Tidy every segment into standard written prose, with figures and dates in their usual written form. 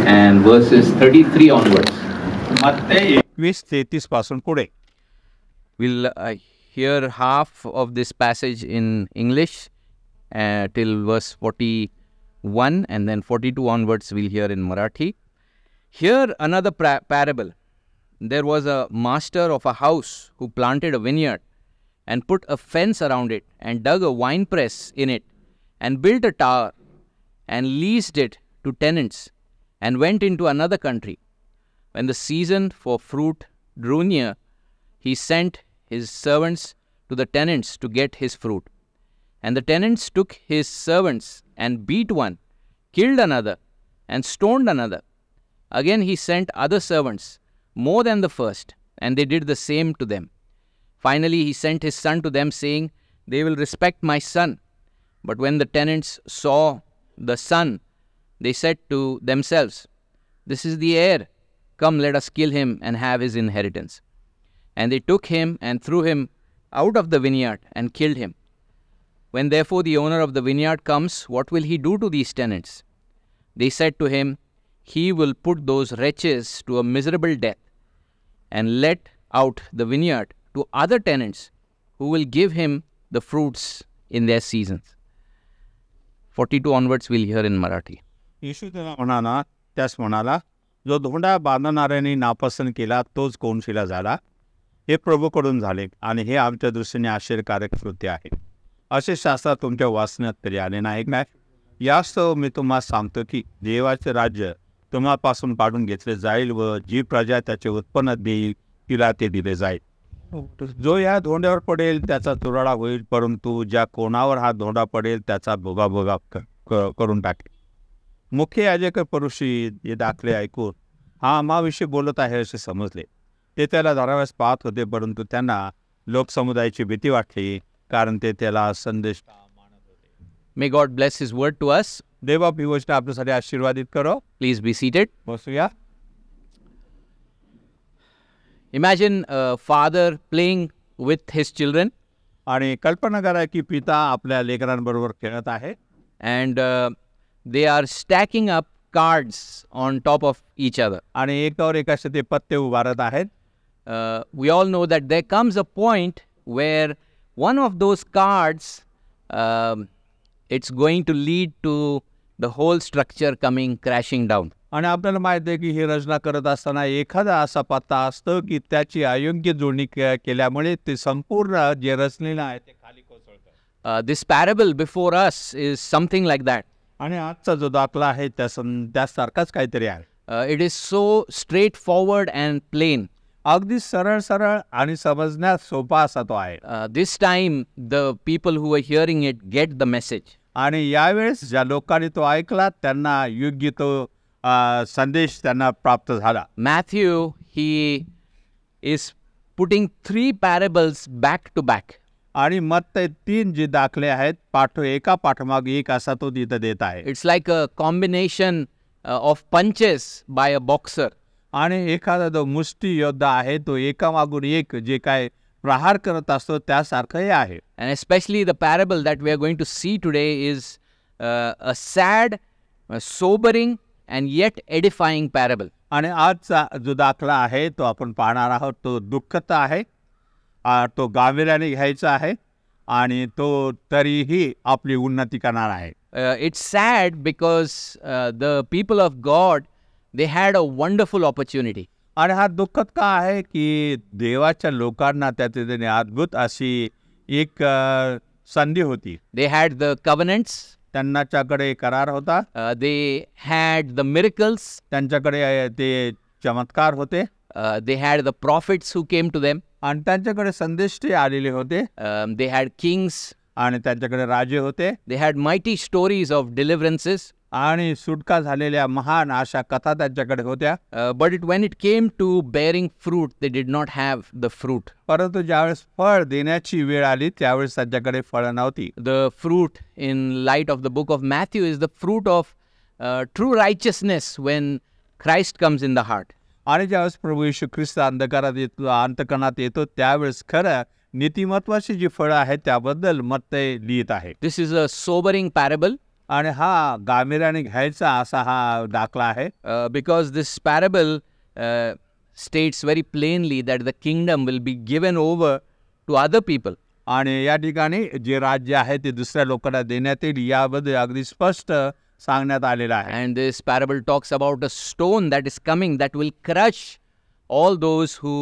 and verses 33 onwards. मत्ते 21:33 पासून पुढे. We'll hear half of this passage in English till verse 41, and then 42 onwards we'll hear in Marathi. Here another parable. There was a master of a house who planted a vineyard and put a fence around it and dug a winepress in it and built a tower and leased it to tenants and went into another country. When the season for fruit drew near, he sent his servants to the tenants to get his fruit. And the tenants took his servants and beat one, killed another, and stoned another. Again he sent other servants, more than the first, and they did the same to them. Finally he sent his son to them, saying, "They will respect my son." But when the tenants saw the son, they said to themselves, "This is the heir. Come, let us kill him and have his inheritance." And they took him and threw him out of the vineyard and killed him. When therefore the owner of the vineyard comes, what will he do to these tenants? They said to him, "He will put those wretches to a miserable death and let out the vineyard to other tenants who will give him the fruits in their seasons." 42 onwards we'll hear in Marathi. येशू त्याला म्हणाला, त्यास म्हणाला, "जो धोंडा बांधणाऱ्यांनी नापसंत केला तोच कोनशिला झाला. हे प्रभूकडून झाले आणि हे आमच्या दृष्टीने आश्चर्यकारक कृत्य आहे. असे शास्त्रात तुमच्या वाचण्यात तरी आले नाही काय? यास्तव मी तुम्हाला सांगतो की देवाचे राज्य तुम्हापासून काढून घेतले जाईल व जी प्रजा त्याचे उत्पन्न देईल तिला ते दिले जाईल. जो या धोंड्यावर पडेल त्याचा तुराडा होईल, परंतु ज्या कोणावर हा धोंडा पडेल त्याचा भोगाभोगा करून टाकेल. मुख्य याजक पुरुषी हे दाखले ऐकून हा आम्हाविषयी बोलत आहे असे समजले. ते त्याला धराव्यास पाहत होते, परंतु त्यांना लोकसमुदायाची भीती वाटली, कारण ते त्याला संदेश मानत होते. May God bless His word to us. देव आपली गोष्ट आपल्यासाठी आशीर्वादित करो. Please be seated. बसूया. Imagine a father playing with his children. आणि कल्पना करा की पिता आपल्या लेकरांबरोबर खेळत आहे. And they are stacking up cards on top of each other. आणि एकावर एक असे ते पत्ते उभारत आहेत. We all know that there comes a point where one of those cards, it's going to lead to the whole structure coming crashing down. आणि आपल्याला माहिती आहे की ही रचना करत असताना एखादा असा पत्ता असतो की त्याची अयोग्य जोडणी केल्यामुळे ते संपूर्ण जे रचलेलं आहे ते खाली कोसळतं. This parable before us is something like that. आणि आजचा जो दाखला आहे त्यासारखाच काहीतरी आहे. It is so straightforward and plain. अगदी सरळ सरळ आणि समजण्यात सोपा असा तो आहे. This time the people who were hearing it get the message. आणि यावेळेस ज्या लोकांनी तो ऐकला त्यांना योग्य तो संदेश त्यांना प्राप्त झाला. Matthew, he is putting 3 parables back to back. आणि मत्ते 3 जे दाखले आहेत एका पाठोमाग एक असा तो तिथं देत आहे. It's like a combination of punches by a boxer. आणि एखादा जो मुष्टी योद्धा आहे तो एकामागून एक जे काय प्रहार करत असतो त्यासारखं हे आहे. And especially the parable that we are going to see today is a sad, sobering and yet edifying parable. आणि आजचा जो दाखला आहे तो आपण पाहणार आहोत तो दुःखद आहे, तो गांभीर्याने घ्यायचा आहे आणि तो तरीही आपली उन्नती करणार आहे. It's sad because the people of God, they had a wonderful opportunity. आणि हा दुःखद का आहे की देवाच्या लोकांना त्याचे अद्भुत अशी एक संधी होती. They had the covenants. त्यांच्याकडे करार होता. They had the miracles. त्यांच्याकडे ते चमत्कार होते. They had the prophets who came to them. आणि त्यांच्याकडे संदेश ते आलेले होते. They had kings. आणि त्यांच्याकडे राजे होते. They had mighty stories of deliverances. आणि सुटका झालेल्या महान अशा कथा त्यांच्याकडे होत्या. But when it came to bearing fruit, they did not have the fruit. परंतु ज्यावेळेस फळ देण्याची वेळ आली त्यावेळेस त्यांच्याकडे फळ नव्हती. The fruit in light of the book of Matthew is the fruit of true righteousness when Christ comes in the heart. आणि ज्यावेळेस प्रभू येशू ख्रिस्त अंतकरणात येतो त्यावेळेस खरं नीतिमत्वाची जी फळं आहेत त्याबद्दल मत्ते लिहित आहे. This is a sobering parable. आणि हा गांभीर्याने घ्यायचा असा हा दाखला आहे. Because this parable states very plainly that the kingdom will be given over to other people. आणि या ठिकाणी जे राज्य आहे ते दुसऱ्या लोकांना देण्यात येईल याबद्दल अगदी स्पष्ट सांगण्यात आलेलं आहे. And this parable talks about a stone that is coming that will crush all those who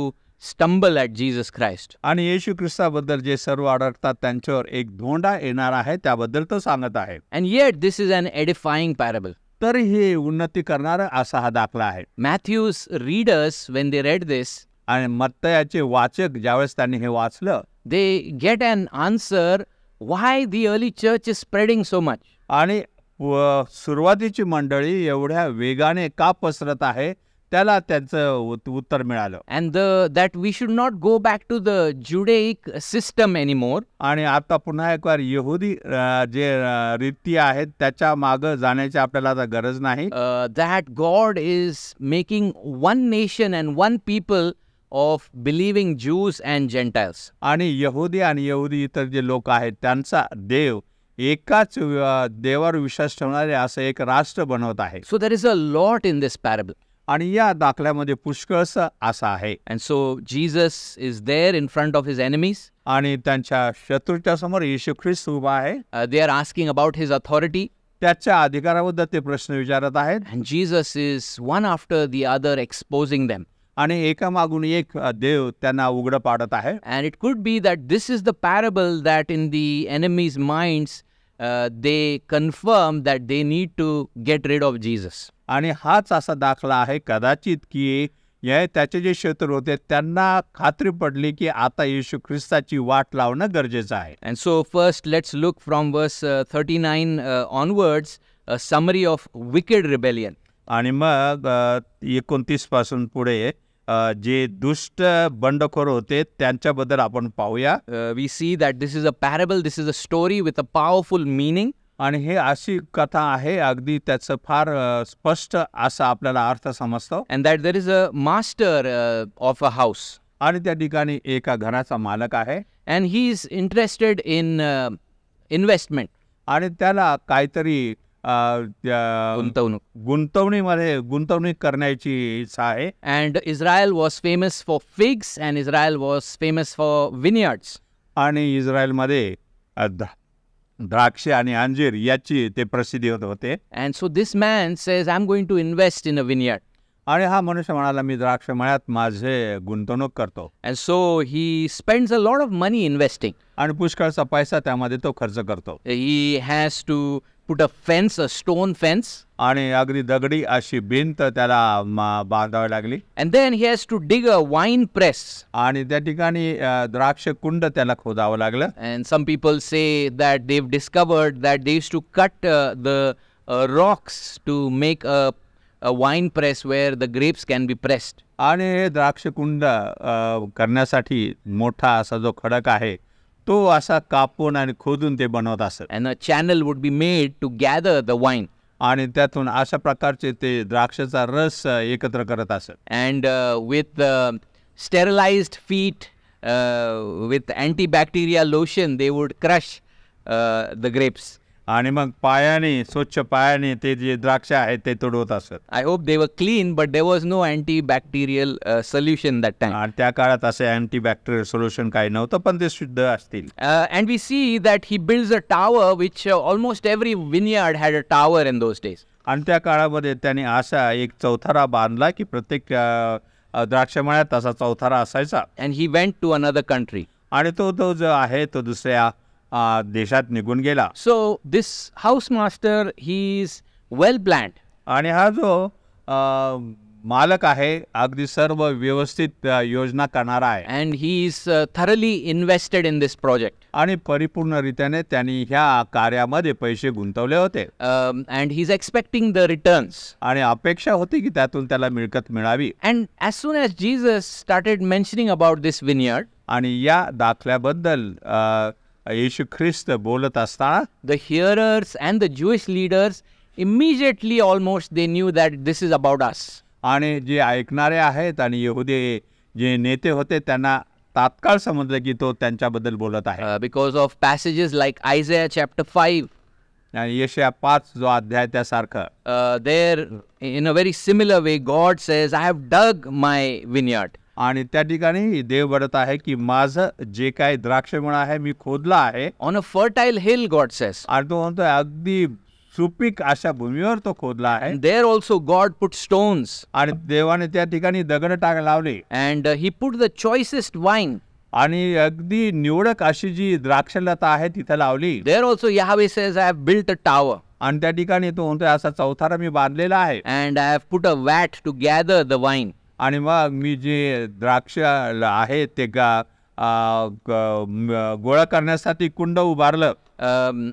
stumble at Jesus Christ. आणि येशू ख्रिस्ताबद्दल जे सर्व अडकतात त्यांच्यावर एक धोंडा येणार आहे त्याबद्दल तो सांगत आहे. And yet this is an edifying parable. तरी हे उन्नती करणारा असा हा दाखला आहे. Matthew's readers, when they read this, आणि मत्तयाचे वाचक ज्यावेळेस त्यांनी हे वाचलं they get an answer why the early church is spreading so much. आणि सुरुवातीची मंडळी एवढ्या वेगाने का पसरत आहे त्याला त्यांचं उत्तर मिळालं. And that we should not go back to the Judaic system anymore. आणि आता पुन्हा एक वार यहुदी जे रीती आहेत त्याच्या मागं जाण्याची आपल्याला आता गरज नाही. That God is making one nation and one people of believing Jews and Gentiles. आणि यहुदी आणि यहुदी इतर जे लोक आहेत त्यांचा देव एकाच देवावर विश्वास ठेवणारे असं एक राष्ट्र बनवत आहे. So there is a lot in this parable. आणि या दाखल्यामध्ये पुष्कळसं असं आहे. And so Jesus is there in front of his enemies. आणि त्यांच्या शत्रूच्या समोर येशू ख्रिस्त उभा आहे. They are asking about his authority. त्याच्या अधिकाराबद्दल ते प्रश्न विचारत आहेत. And Jesus is one after the other exposing them. आणि एकामागून एक देव त्यांना उघडं पाडत आहे. And it could be that this is the parable that in the enemy's minds they confirm that they need to get rid of Jesus. आणि हाच असा दाखला आहे कदाचित की त्याचे जे शत्रू होते त्यांना खात्री पडली की आता येशू ख्रिस्ताची वाट लावणं गरजेचं आहे. And so first let's look from verse 39 onwards a summary of wicked rebellion. आणि मग 29 पासून पुढे जे दुष्ट बंडखोर होते त्यांच्याबद्दल आपण पाहूया. We see that this is a parable, this is a story with a powerful meaning. आणि हे अशी कथा आहे अगदी त्याचं फार स्पष्ट असा आपल्याला अर्थ समजतो. And that there is a master of a house. आणि त्या ठिकाणी एका घराचा मालक आहे. And he is interested in investment. आणि त्याला काहीतरी गुंतवणूक करण्याची इच्छा आहे. And Israel was famous for figs and Israel was famous for vineyards. आणि इस्रायलमध्ये द्राक्षे आणि अंजीर याची ते प्रसिद्धी होते. And so this man says, I'm going to invest in a vineyard. आणि हा मनुष्य म्हणाला मी द्राक्ष मळ्यात माझे गुंतवणूक करतो. And so he spends a lot of money investing. आणि पुष्कळचा पैसा त्यामध्ये तो खर्च करतो. He has to put a fence, a stone fence. आणि अगदी दगडी अशी भिंत त्याला बांधावी लागली. And then he has to dig a wine press. आणि त्या ठिकाणी द्राक्ष कुंड त्याला खोदावं लागलं. And some people say that they've discovered that they used to cut the rocks to make a wine press where the grapes can be pressed. आणि हे द्राक्ष कुंड करण्यासाठी मोठा असा जो खडक आहे तो असा कापून आणि खोदून ते बनवत असत. And a channel would be made to gather the wine. आणि त्यातून अशा प्रकारचे ते द्राक्षाचा रस एकत्र करत असत. And with sterilized feet, with antibacterial lotion, they would crush the grapes. आणि मग पायाने स्वच्छ पायाने ते जे द्राक्ष आहेत ते तोडवत असत. I hope they were clean, but there was no antibacterial solution that time. आणि त्या काळात असे अँटीबॅक्टेरियल सोल्युशन काही नव्हतं पण ते शुद्ध असतील. And we see that he builds a tower, which almost every vineyard had a tower in those days. आणि त्या काळामध्ये त्याने असा एक चौथारा बांधला की प्रत्येक द्राक्षमळ्यात तसा चौथारा असायचा. And he went to another country. आणि तो जो आहे तो दुसऱ्या देशात निघून गेला. So this house master, he is well planned. आणि हा जो मालक आहे अगदी सर्व व्यवस्थित योजना करणारा आहे. And he is thoroughly invested in this project. आणि परिपूर्णरित्याने त्यांनी ह्या कार्यामध्ये पैसे गुंतवले होते. And he's expecting the returns. आणि अपेक्षा होती की त्यातून त्याला मिळकत मिळावी. And as soon as Jesus started mentioning about this vineyard, आणि या दाखल्याबद्दल येशू ख्रिस्त बोलत असताना the hearers and the Jewish leaders immediately almost they knew that this is about us. आणि जे ऐकणारे आहेत आणि यहुदी जे नेते होते त्यांना तात्काळ समजलं की तो त्यांच्याबद्दल बोलत आहे. Because of passages like Isaiah chapter 5. आणि यशया 5 जो अध्याय त्यासारखं. There, in a very similar way, God says, I have dug my vineyard. आणि त्या ठिकाणी देव म्हणत आहे की माझं जे काही द्राक्षमळ आहे मी खोदलं आहे. On a fertile hill, God says. आणि तो म्हणतोय अगदी सुपीक अशा भूमीवर तो खोदला आहे. And there also God put stones. आणि देवाने त्या ठिकाणी दगड लावले. And he put the choicest wine. आणि अगदी निवडक अशी जी द्राक्षलता आहे तिथं लावली. There also Yahweh says, I have built a tower. आणि त्या ठिकाणी तो म्हणतोय असा चौथारा मी बांधलेला आहे. And I have put a vat to gather the wine. आणि मग मी जे द्राक्ष आहे ते गोळा करण्यासाठी कुंड उभारलं.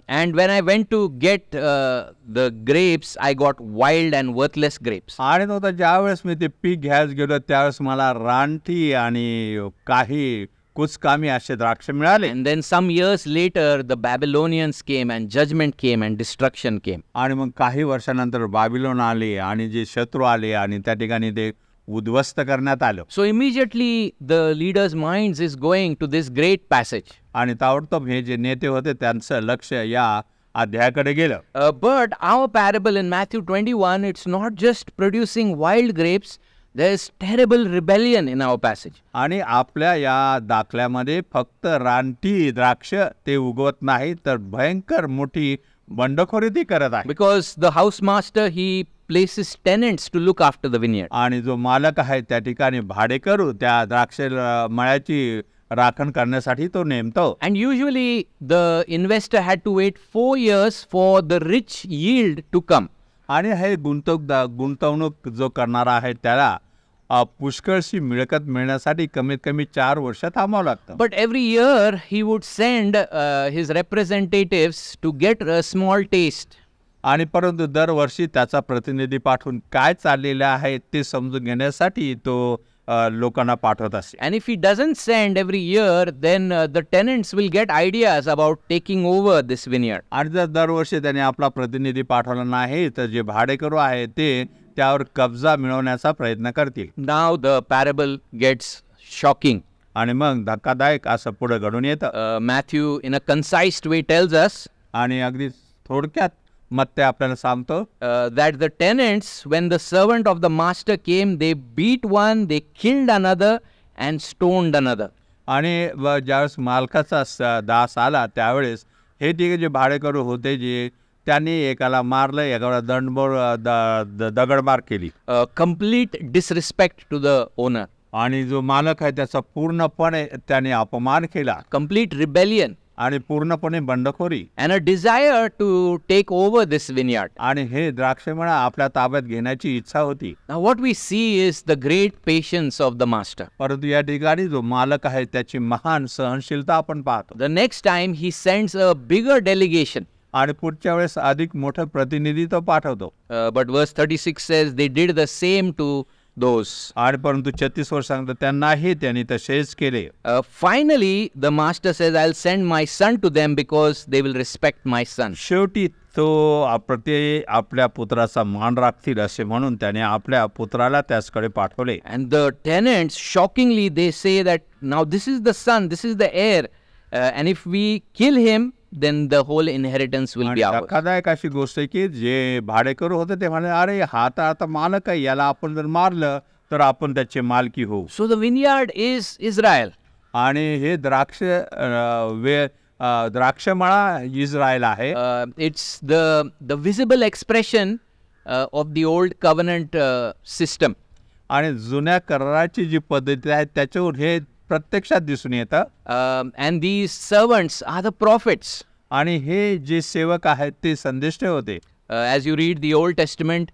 And when I went to get the grapes, I got wild and worthless grapes. आणि तो ज्यावेळेस मी ते पीक घ्यायला गेलो त्यावेळेस मला रानटी आणि काही कुचकामी असे द्राक्ष मिळाले. And then some years later, the Babylonians came and judgment came and destruction came. आणि मग काही वर्षानंतर बाबिलोन आले आणि जे शत्रू आले आणि त्या ठिकाणी ते उद्ध्वस्त करण्यात आलं. So immediately the leaders' minds is going to this great passage. आणि ताबडतोब हे जे नेते होते त्यांचं लक्ष या अध्यायाकडे गेलं. But our parable in Matthew 21, it's not just producing wild grapes. There is terrible rebellion in our passage. आणि आपल्या या दाखल्यामध्ये फक्त रानटी द्राक्ष ते उगवत नाही तर भयंकर मोठी बंडखोरी ती करत आहे. Because the house master, he places tenants to look after the vineyard. आणि जो मालक आहे त्या ठिकाणी भाडेकरू त्या द्राक्ष मळ्याची राखण करण्यासाठी तो नेमतो. And usually the investor had to wait 4 years for the rich yield to come. आणि हे गुंतवणूक जो करणारा आहे त्याला पुष्कळशी मिळकत मिळण्यासाठी कमीत कमी 4 वर्ष थांबावं लागतं. But every year he would send his representatives to get a small taste. आणि परंतु दरवर्षी त्याचा प्रतिनिधी पाठवून काय चाललेलं आहे ते समजून घेण्यासाठी तो लोकांना पाठवत असे. And if he doesn't send every year, then the tenants will get ideas about taking over this vineyard. आणि जर दरवर्षी त्याने आपला प्रतिनिधी पाठवला नाही तर जे भाडेकरू आहे ते त्यावर कब्जा मिळवण्याचा प्रयत्न करतील. Now the parable gets shocking. आणि मग धक्कादायक असं पुढे घडून येतं. Matthew in a concise way tells us आणि अगदी थोडक्यात मग ते आपल्याला सांगतो that the tenants, when the servant of the master came, they beat one, they killed another and stoned another. आणि ज्यावेळेस मालकाचा दास आला त्यावेळेस हे तिघे जे भाडेकरू होते जे त्यांनी एकाला मारलं एकाला दगडमार केली. Complete disrespect to the owner. आणि जो मालक आहे त्याचा पूर्णपणे त्याने अपमान केला. Complete rebellion. आणि पूर्णपणे बंडखोरी. And a desire to take over this vineyard. आणि हे द्राक्षमळा आपल्या ताब्यात घेण्याची इच्छा होती. Now what we see is the great patience of the master. परंतु या ठिकाणी जो मालक आहे त्याची महान सहनशीलता आपण पाहतो. The next time he sends a bigger delegation. आणि पुढच्या वेळेस अधिक मोठं प्रतिनिधी तो पाठवतो. But verse 36 says they did the same to those. आणि परंतु 36 वर्ष सांगतो त्यांनाही त्यांनी तसेच केले. Finally the master says, I'll send my son to them because they will respect my son. शेवटी तो आपल्या पुत्राचा मान राखतील असे म्हणून त्याने आपल्या पुत्राला त्याचकडे पाठवले. And the tenants, shockingly, they say that now this is the son, this is the heir, and if we kill him, then the whole inheritance will be ours. धक्कादायक अशी गोष्ट आहे की जे भाडेकरू होते ते म्हणाले अरे हा तर आता मालक आहे याला आपण जर मारलं तर आपण त्याचे मालकी होऊ. So the vineyard is Israel. आणि हे द्राक्षमळा इस्रायल आहे. It's the visible expression of the old covenant system. आणि जुन्या कराराची जी पद्धती आहे त्याच्यावर हे प्रत्यक्षात दिसून येतं. And these servants are the prophets. आणि हे जे सेवक आहेत ते संदेष्टे होते. As you read the Old Testament,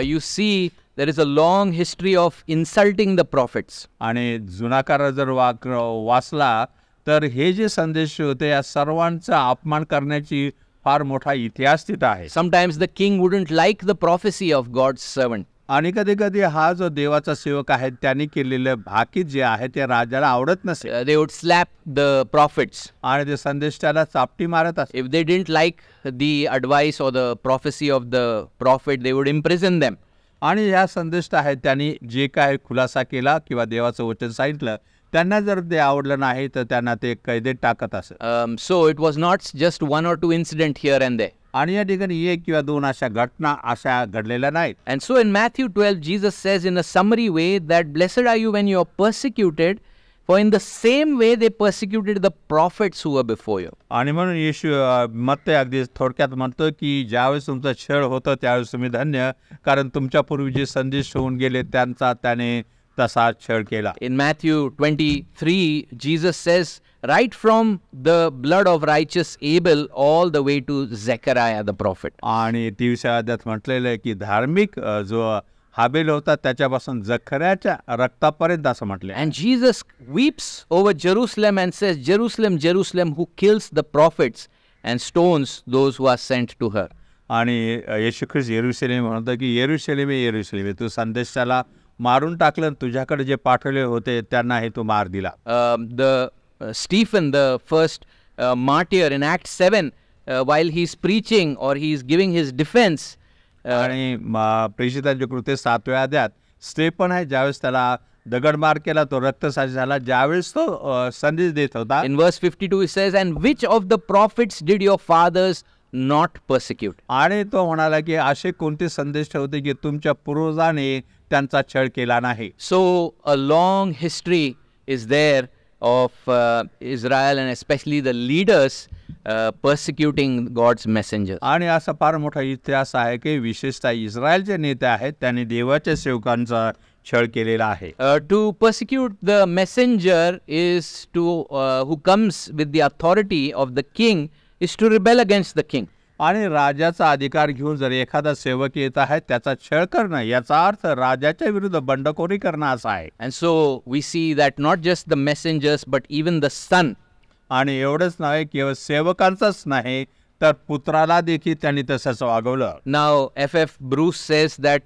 you see there is a long history of insulting the prophets. आणि जुना करार जर वाचला तर हे जे संदेश होते या सर्वांचा अपमान करण्याची फार मोठा इतिहास तिथं आहे. Sometimes the king wouldn't like the prophecy of God's servant. आणि कधी कधी हा जो देवाचा सेवक आहे त्यांनी केलेलं भाकीत जे आहे ते राजाला आवडत नसे. They would slap the prophets. आणि ते संदेश त्याला चापटी मारत असे. If they didn't like the advice or the prophecy of the prophet, they would imprison them. आणि या संदेश आहेत त्यांनी जे काय खुलासा केला किंवा देवाचं वचन सांगितलं त्यांना जर ते आवडलं नाही तर त्यांना ते कैदेत टाकत असत. So it was not just one or two incident here and there. आणि या ठिकाणी एक किंवा दोन अशा घटना अशा घडलेल्या नाहीत. And so in Matthew 12, Jesus says in a summary way that blessed are you when you are persecuted, for in the same way they persecuted the prophets who were before you. आणि म्हणून येशू मत्ते अगदी थोडक्यात म्हणतो की ज्यावेळेस तुमचा छळ होतं त्यावेळेस तुम्ही धन्य, कारण तुमच्या पूर्वी जे संदेश होऊन गेले त्यांचा त्याने तसा छळ केला. In Matthew 23, Jesus says, right from the blood of righteous Abel all the way to Zechariah the prophet. आणि 23व्या अध्यायात म्हटलेलं आहे की धार्मिक जो हाबेल होता त्याच्यापासून जखऱ्याच्या रक्तापर्यंत असं म्हटलं. And Jesus weeps over Jerusalem and says, Jerusalem, Jerusalem, who kills the prophets and stones those who are sent to her. आणि येशू ख्रिस्त येरुशलेम म्हणतो की येरुशलेमे येरुशलेमे, तू संदेशाला मारून टाकलं, तुझ्याकडे जे पाठवले होते त्यांना हे तू मार दिला. Stephen, the first martyr in Acts 7, while he's preaching or he's giving his defense, आणि प्रेषितांच्या कृत्य 7व्या अध्यायात स्टेफन आहे, ज्यावेळेस त्याला दगडमार केला तो रक्तसाक्षी झाला, ज्यावेळेस तो संदेश देत होता. in verse 52 he says, and which of the prophets did your fathers not persecute? आणि तो म्हणाला की असे कोणते संदेश होते की तुमच्या पूर्वजांनी त्यांचा छळ केला नाही. So a long history is there of Israel and especially the leaders persecuting God's messengers. आणि असा फार मोठा इतिहास आहे की विशेषतः इस्रायलचे नेते आहेत त्यांनी देवाच्या सेवकांचा छळ केलेला आहे. To persecute the messenger is to who comes with the authority of the king is to rebel against the king. आणि राजाचा अधिकार घेऊन जर एखादा सेवक येत आहे त्याचा छळ करणं, याचा अर्थ राजाच्या विरुद्ध बंडखोरी करणं असा आहे. And so we see that not just the messengers but even the son. आणि एवढंच नाही, केवळ सेवकांचंच नाही तर पुत्राला देखील त्यांनी तसंच वागवलं. Now F.F. Bruce says that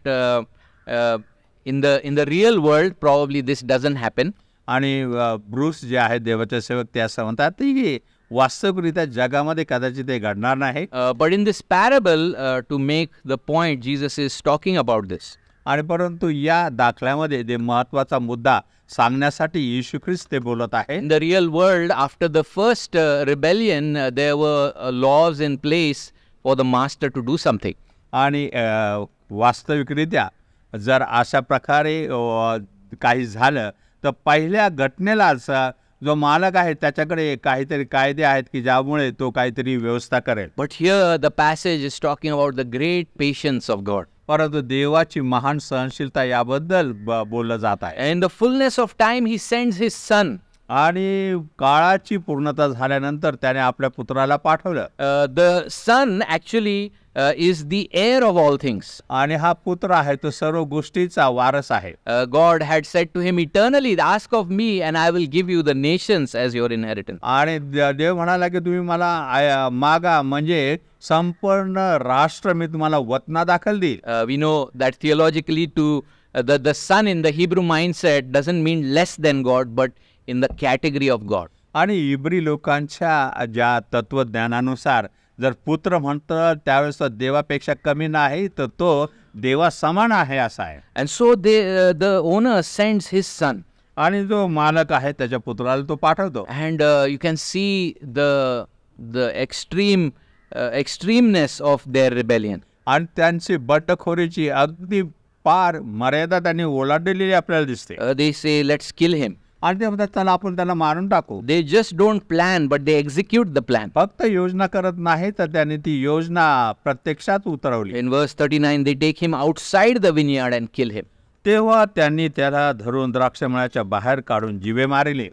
in the real world probably this doesn't happen. आणि ब्रूस जे आहेत देवाचे सेवक ते असं म्हणतात की वास्तविकरित्या जगामध्ये कदाचित ते घडणार नाही. But in this parable, to make the point, Jesus is talking about this. आणि परंतु या दाखल्यामध्ये जे महत्वाचा मुद्दा सांगण्यासाठी येशू ख्रिस्त ते बोलत आहे. In the real world, after the first rebellion, there were laws in place for the master to do something. आणि वास्तविकरित्या जर अशा प्रकारे काही झालं तर पहिल्या घटनेला असा जो मालक आहे त्याच्याकडे काहीतरी कायदे आहेत की ज्यामुळे तो काहीतरी व्यवस्था करेल. But here the passage is talking about the great patience of God. परंतु देवाची महान सहनशीलता याबद्दल बोललं जात आहे. In the fullness of time he sends his son. आणि काळाची पूर्णता झाल्यानंतर त्याने आपल्या पुत्राला पाठवलं. The son actually is the heir of all things. आणि हा पुत्र आहे तो सर्व गोष्टीचा वारस आहे. God had said to him eternally, ask of me and I will give you the nations as your inheritance. आणि देव म्हणाला की तुम्ही मला मागा म्हणजे संपूर्ण राष्ट्र मी तुम्हाला वतना दाखल देईल. We know that theologically to the son in the Hebrew mindset doesn't mean less than God but in the category of God. आणि इब्री लोकांच्या ज्या तत्वज्ञानानुसार जर पुत्र म्हणतं त्यावेळेस तो देवापेक्षा कमी नाही तर तो देवा समान आहे असा आहे. And so the owner sends his son. आणि जो मालक आहे त्याच्या पुत्राला तो पाठवतो. And you can see the extremeness of their rebellion. आणि त्यांची बंडखोरीची अगदी पार मर्यादा त्यांनी ओलांडलेली आपल्याला दिसते. They say let's kill him. आणि ते म्हणतात चला आपण त्याला मारून टाकू. They just don't plan but they execute the plan. फक्त योजना करत नाही तर त्यांनी ती योजना प्रत्यक्षात उतरवली. In verse 39 they take him outside the vineyard and kill him. तेव्हा त्यांनी त्याला धरून द्राक्षमळ्याच्या बाहेर काढून जीवे मारले.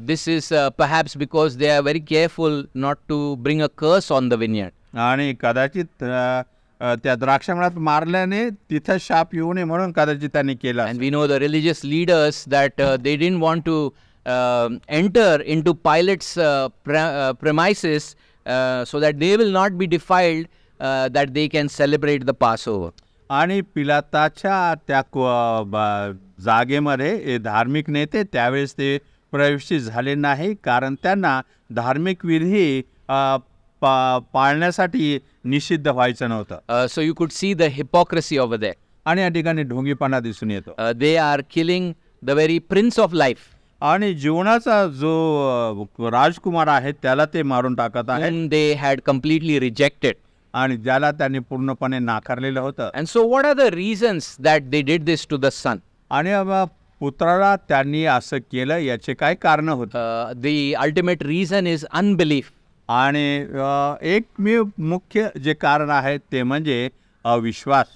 This is perhaps because they are very careful not to bring a curse on the vineyard. आणि कदाचित त्या द्राक्षमळ्यात मारल्याने तिथे शाप येऊ नये म्हणून कदाचित त्यांनी केलं. And we know the religious leaders that they didn't want to enter into Pilate's premises so that they will not be defiled, that they can celebrate the Passover. आणि पिलाताच्या त्या जागेमध्ये धार्मिक नेते त्यावेळेस ते प्रवेशित झाले नाही कारण त्यांना धार्मिक विधी पाळण्यासाठी निषिद्ध व्हायचं नव्हतं. So you could see the hypocrisy over there. आणि या ठिकाणी ढोंगीपणा दिसून येतो. They are killing the very prince of life. आणि जीवनाचा जो राजकुमार आहे त्याला ते मारून टाकत आहेत. Whom they had completely rejected. आणि ज्याला त्यांनी पूर्णपणे नाकारलेलं होतं. And so, what are the reasons that they did this to the son? आणि पुत्राला त्यांनी असं केलं याचे काय कारण होतं. The ultimate reason is unbelief. आणि एकमेव मुख्य जे कारण आहे ते म्हणजे अविश्वास.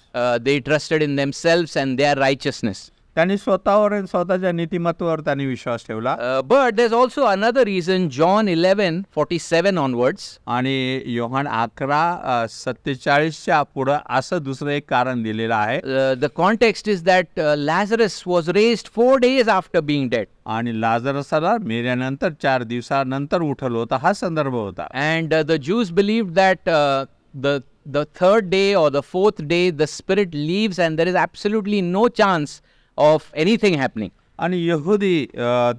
They trusted in themselves and their righteousness. त्यांनी स्वतःवर आणि स्वतःच्या नीतिमत्वावर त्यांनी विश्वास ठेवला. But there's also another reason, John 11:47 onwards. आणि योहान 11:47 पुढं असं दुसरं एक कारण दिलेलं आहे. The context is that Lazarus was raised 4 days after being dead. आणि लाजरसाला मेल्यानंतर 4 दिवसानंतर उठवलं होतं, हा संदर्भ होता. And the Jews believed that the third day or the fourth day the spirit leaves and there is absolutely no chance of anything happening. आणि यहुदी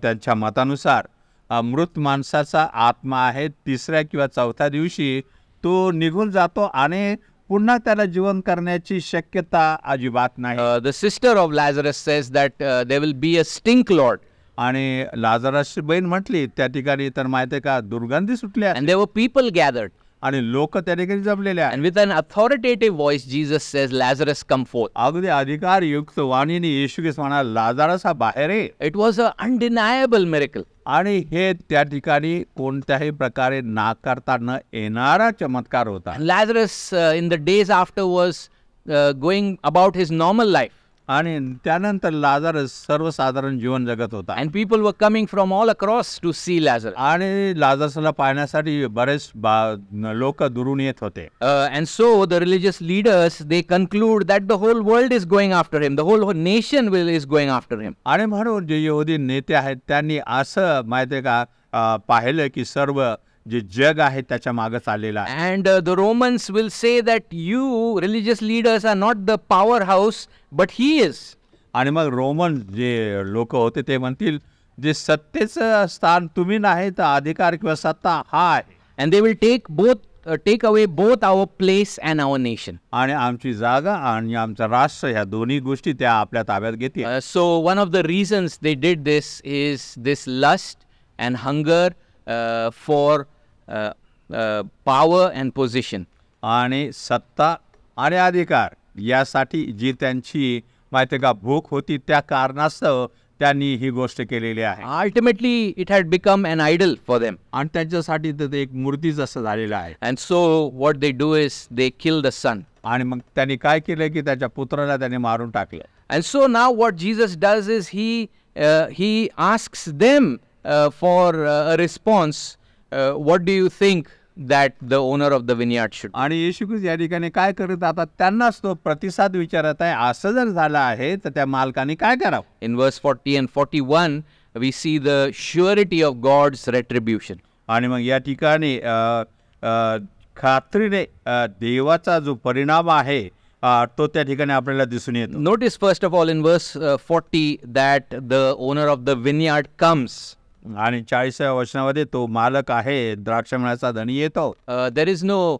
त्यांच्या मतानुसार मृत माणसाचा आत्मा आहे, 3ऱ्या किंवा 4थ्या दिवशी तो निघून जातो आणि पुन्हा त्याला जीवन करण्याची शक्यता अजिबात नाही. The sister of Lazarus says that there will be a stink lord. आणि लाजराची बहीण म्हटली त्या ठिकाणी तर माहिती आहे का दुर्गंधी सुटल्या And there were people gathered. आणि लोक त्या ठिकाणी जमलेले आहेत. And with an authoritative voice, Jesus says, Lazarus, come forth. अगदी अधिकारयुक्त वाणीने येशू ख्रिस्त म्हणाला लाजरस हा बाहेर ये. It was an undeniable miracle. आणि हे त्या ठिकाणी कोणत्याही प्रकारे नाकारता न येणारा चमत्कार होता. And Lazarus in the days after was going about his normal life. आणि त्यानंतर लाजरस सर्वसाधारण जीवन जगत होता. And people were coming from all across to see Lazarus. आणि लाजरसला पाहण्यासाठी बरेच लोक दुरून येत होते. And so the religious leaders, they conclude that the whole world is going after him. The whole nation is going after him. आणि म्हणून जे यहुदी नेते आहेत त्यांनी असं माहिती आहे का पाहिलं की सर्व जे जग आहे त्याच्या मागे चाललेलं आहे. And the Romans will say that you religious leaders are not the powerhouse, but he is. आणि मग रोमन जे लोक होते ते म्हणतील जे सत्तेचं स्थान तुम्ही नाही तर अधिकार किंवा सत्ता हा आहे. And they will take away both our place and our nation. आणि आमची जागा आणि आमचं राष्ट्र ह्या दोन्ही गोष्टी त्या आपल्या ताब्यात घेतील. So one of the reasons they did this is this lust and hunger for power and position. आणि सत्ता आणि अधिकार यासाठी जी त्यांची माहिती का भूक होती त्या कारणास्तव त्यांनी ही गोष्ट केलेली आहे. Ultimately, it had become an idol for them. आणि त्यांच्यासाठी तर ते एक मूर्तीच असं झालेलं आहे. And so what they do is they kill the son. आणि मग त्यांनी काय केलं की त्याच्या पुत्राला त्यांनी मारून टाकलं. And so now what Jesus does is he asks them for a response. What do you think that the owner of the vineyard should do? आणि येशू ख्रिस्त या ठिकाणी काय करत आता त्यांनाच तो प्रतिसाद विचारत आहे. असं जर झालं आहे तर त्या मालकाने काय करावं. In verse 40 and 41, we see the surety of God's retribution. आणि मग या ठिकाणी खात्रीने देवाचा जो परिणाम आहे तो त्या ठिकाणी आपल्याला दिसून येतो. Notice first of all in verse 40 that the owner of the vineyard comes. आणि 40व्या वचनामध्ये तो मालक आहे द्राक्षमळ्याचा धनी येतो. There is no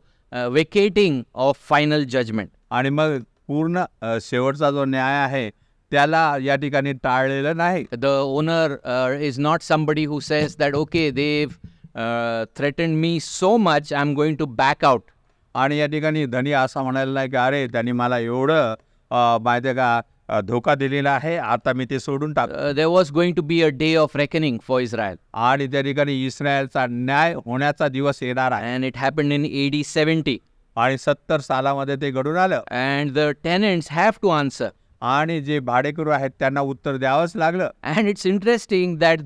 vacating of final judgment. आणि मग पूर्ण शेवटचा जो न्याय आहे त्याला या ठिकाणी टाळलेलं नाही. The owner is not somebody who says that okay, they've threatened me so much, I'm going to back out. आणि या ठिकाणी धनी असा म्हणायला नाही की अरे त्यांनी मला एवढं माहिती आहे का धोका दिलेला आहे आता मी ते सोडून टाकतो. There was going to be a day of reckoning for Israel. आणि त्या ठिकाणी इस्रायलचा न्याय होण्याचा दिवस येणार आहे. And it happened in AD 70. आणि 70 सालामध्ये ते घडून आलं. And the tenants have to answer. आणि जे भाडेकरू आहेत त्यांना उत्तर द्यावंच लागलं. And it's interesting that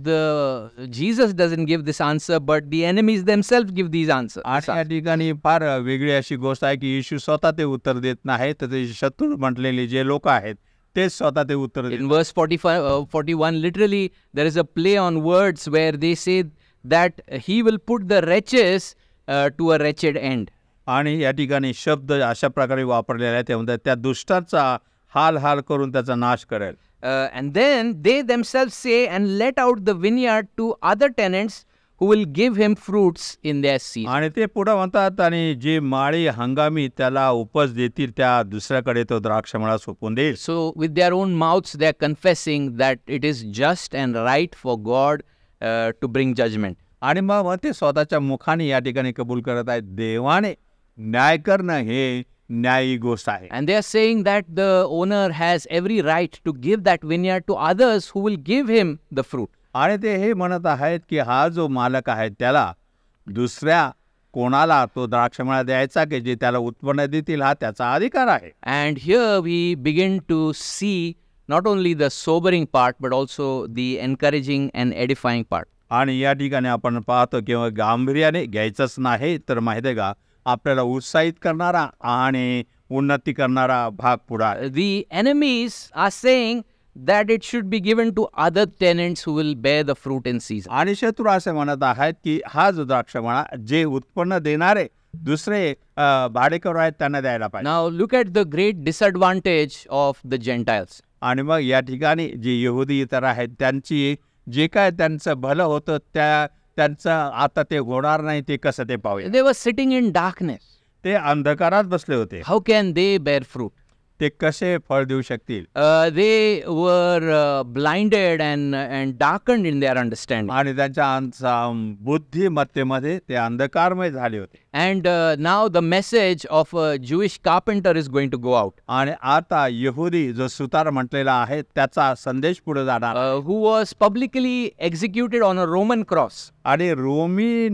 Jesus doesn't give this answer, but the enemies themselves give these answers. आणि या ठिकाणी फार वेगळी अशी गोष्ट आहे की येशू स्वतः ते उत्तर देत नाही तर ते शत्रू म्हटलेले जे लोक आहेत तेच स्वतः ते उत्तर देतात. In verse 41, literally, there is a play on words where they say that he will put the wretches to a wretched end. आणि या ठिकाणी शब्द अशा प्रकारे वापरलेले आहेत त्यामध्ये त्या दुष्टाचा हाल करून त्याचा नाश करेल. And then they themselves say, and let out the vineyard to other tenants who will give him fruits in their season. आणि ते पुढे म्हणतात आणि जे माळी हंगामी त्याला उपज देतील त्या दुसऱ्याकडे तो द्राक्षमळा सोपून देईल. So with their own mouths they are confessing that it is just and right for God to bring judgment. आणि मग ते स्वतःच्या मुखाने या ठिकाणी कबूल करत आहेत देवाने न्याय करणं हे न्यायी गोष्ट आहे. And they are saying that the owner has every right to give that vineyard to others who will give him the fruit. आणि ते हे म्हणत आहेत की हा जो मालक आहे त्याला दुसऱ्या कोणाला तो द्राक्षमळा द्यायचा की जे त्याला उत्पन्न देतील, हा त्याचा अधिकार आहे. And here we begin to see not only the sobering part but also the encouraging and edifying part. आणि या ठिकाणी आपण पाहतो किंवा गांभीर्याने घ्यायचंच नाही तर माहिती आहे का, आपल्याला उत्साहित करणारा आणि उन्नती करणारा भाग पुढा. The enemies are saying that it should be given to other tenants who will bear the fruit in season. आणि शत्रू असे म्हणत आहेत की हा जो द्राक्षमळा जे उत्पन्न देणारे दुसरे भाडेकरू आहेत त्यांना द्यायला पाहिजे. Now look at the great disadvantage of the Gentiles. आणि मग या ठिकाणी जे यहुदी इतर आहेत त्यांची जे काय त्यांचं भलं होतं त्यांचं आता ते होणार नाही, ते कसं ते पाहूया. They were sitting in darkness. ते अंधकारात बसले होते, How can they bear fruit? ते कसे फळ देऊ शकतील. They were blinded and darkened in their understanding. आणि त्यांच्या बुद्धिमत्तेमध्ये ते अंधकारमय झाले होते. And now the message of a Jewish carpenter is going to go out, आणि आता यहुदी जो सुतार म्हटलेला आहे त्याचा संदेश पुढे जाणार. who was publicly executed on a Roman cross. आणि रोमी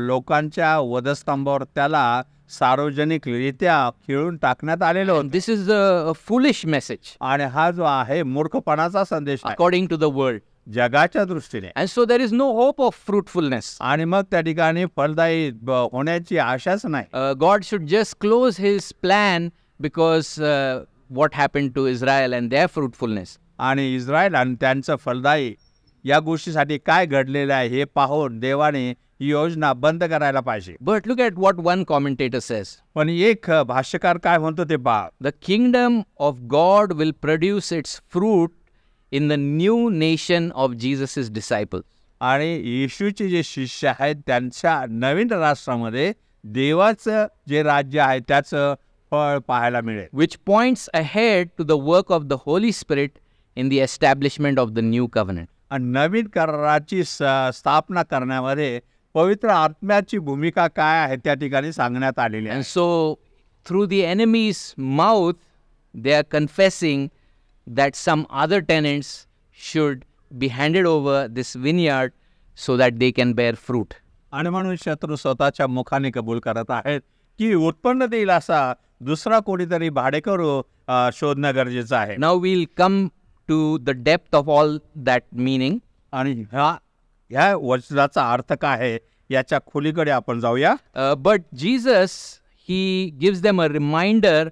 लोकांच्या वधस्तंभावर त्याला सार्वजनिकरित्या खिळून टाकण्यात आलेलं होतं. This is a foolish message आणि हा जो आहे मूर्खपणाचा संदेश आहे according to the world. जगाच्या दृष्टीने. And so there is no hope of fruitfulness. आणि मग त्या ठिकाणी फलदायी होण्याची आशाच नाही. God should just close his plan because what happened to Israel and their fruitfulness. आणि इस्रायल आणि त्यांचं फलदायी या गोष्टीसाठी काय घडलेलं आहे हे पाहून देवाने ही योजना बंद करायला पाहिजे. But look at what one commentator says. पण एक भाष्यकार काय म्हणतो ते पहा. The kingdom of God will produce its fruit in the new nation of Jesus' disciples. आणि येशूचे जे शिष्य आहेत त्यांच्या नवीन राष्ट्रामध्ये देवाचं जे राज्य आहे त्याचं फळ पाहायला मिळेल. Which points ahead to the work of the Holy Spirit in the establishment of the new covenant. आणि नवीन कराराची स्थापना करण्यामध्ये पवित्र आत्म्याची भूमिका काय आहे त्या ठिकाणी सांगण्यात आलेली आहे. And so through the enemy's mouth they are confessing that some other tenants should be handed over this vineyard so that they can bear fruit. आणि म्हणून शत्रू स्वतःच्या मुखाने कबूल करत आहेत की उत्पन्न देईल असा दुसरा कोणीतरी भाडेकरू शोधणं गरजेचं आहे. Now we'll come to the depth of all that meaning. आणि ह्या वचनाचा अर्थ काय आहे याच्या खोलीकडे आपण जाऊया. But Jesus, he gives them a reminder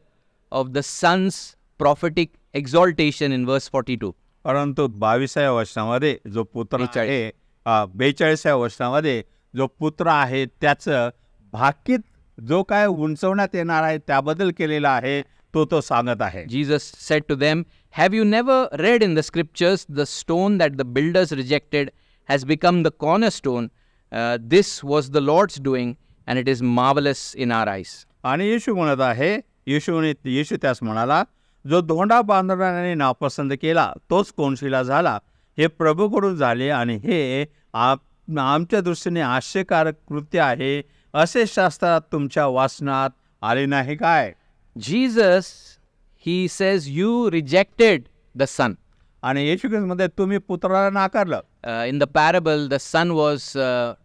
of the Son's prophetic exaltation in verse 42. परंतु 22व्या वचनामध्ये जो पुत्र आहे 42व्या वचनामध्ये जो पुत्र आहे त्याचं भाकीत जो काय उंचवण्यात येणार आहे त्याबद्दल केलेला आहे तो सांगत आहे. Jesus said to them, "Have you never read in the scriptures, the stone that the builders rejected has become the cornerstone? This was the Lord's doing, and it is marvelous in our eyes." आणि येशू म्हणत आहे, येशू त्यास म्हणाला, जो धोंडा बांधणाऱ्याने नापसंत केला तोच कोनशिला झाला. हे प्रभूकडून झाले आणि हे आमच्या दृष्टीने आश्चर्यकारक कृत्य आहे असे शास्त्रात तुमच्या वाचनात आले नाही काय. Jesus, he says, you rejected the son. आणि येशू ख्रिस्तामध्ये तुम्ही पुत्राला नाकारलं. In the parable, the son was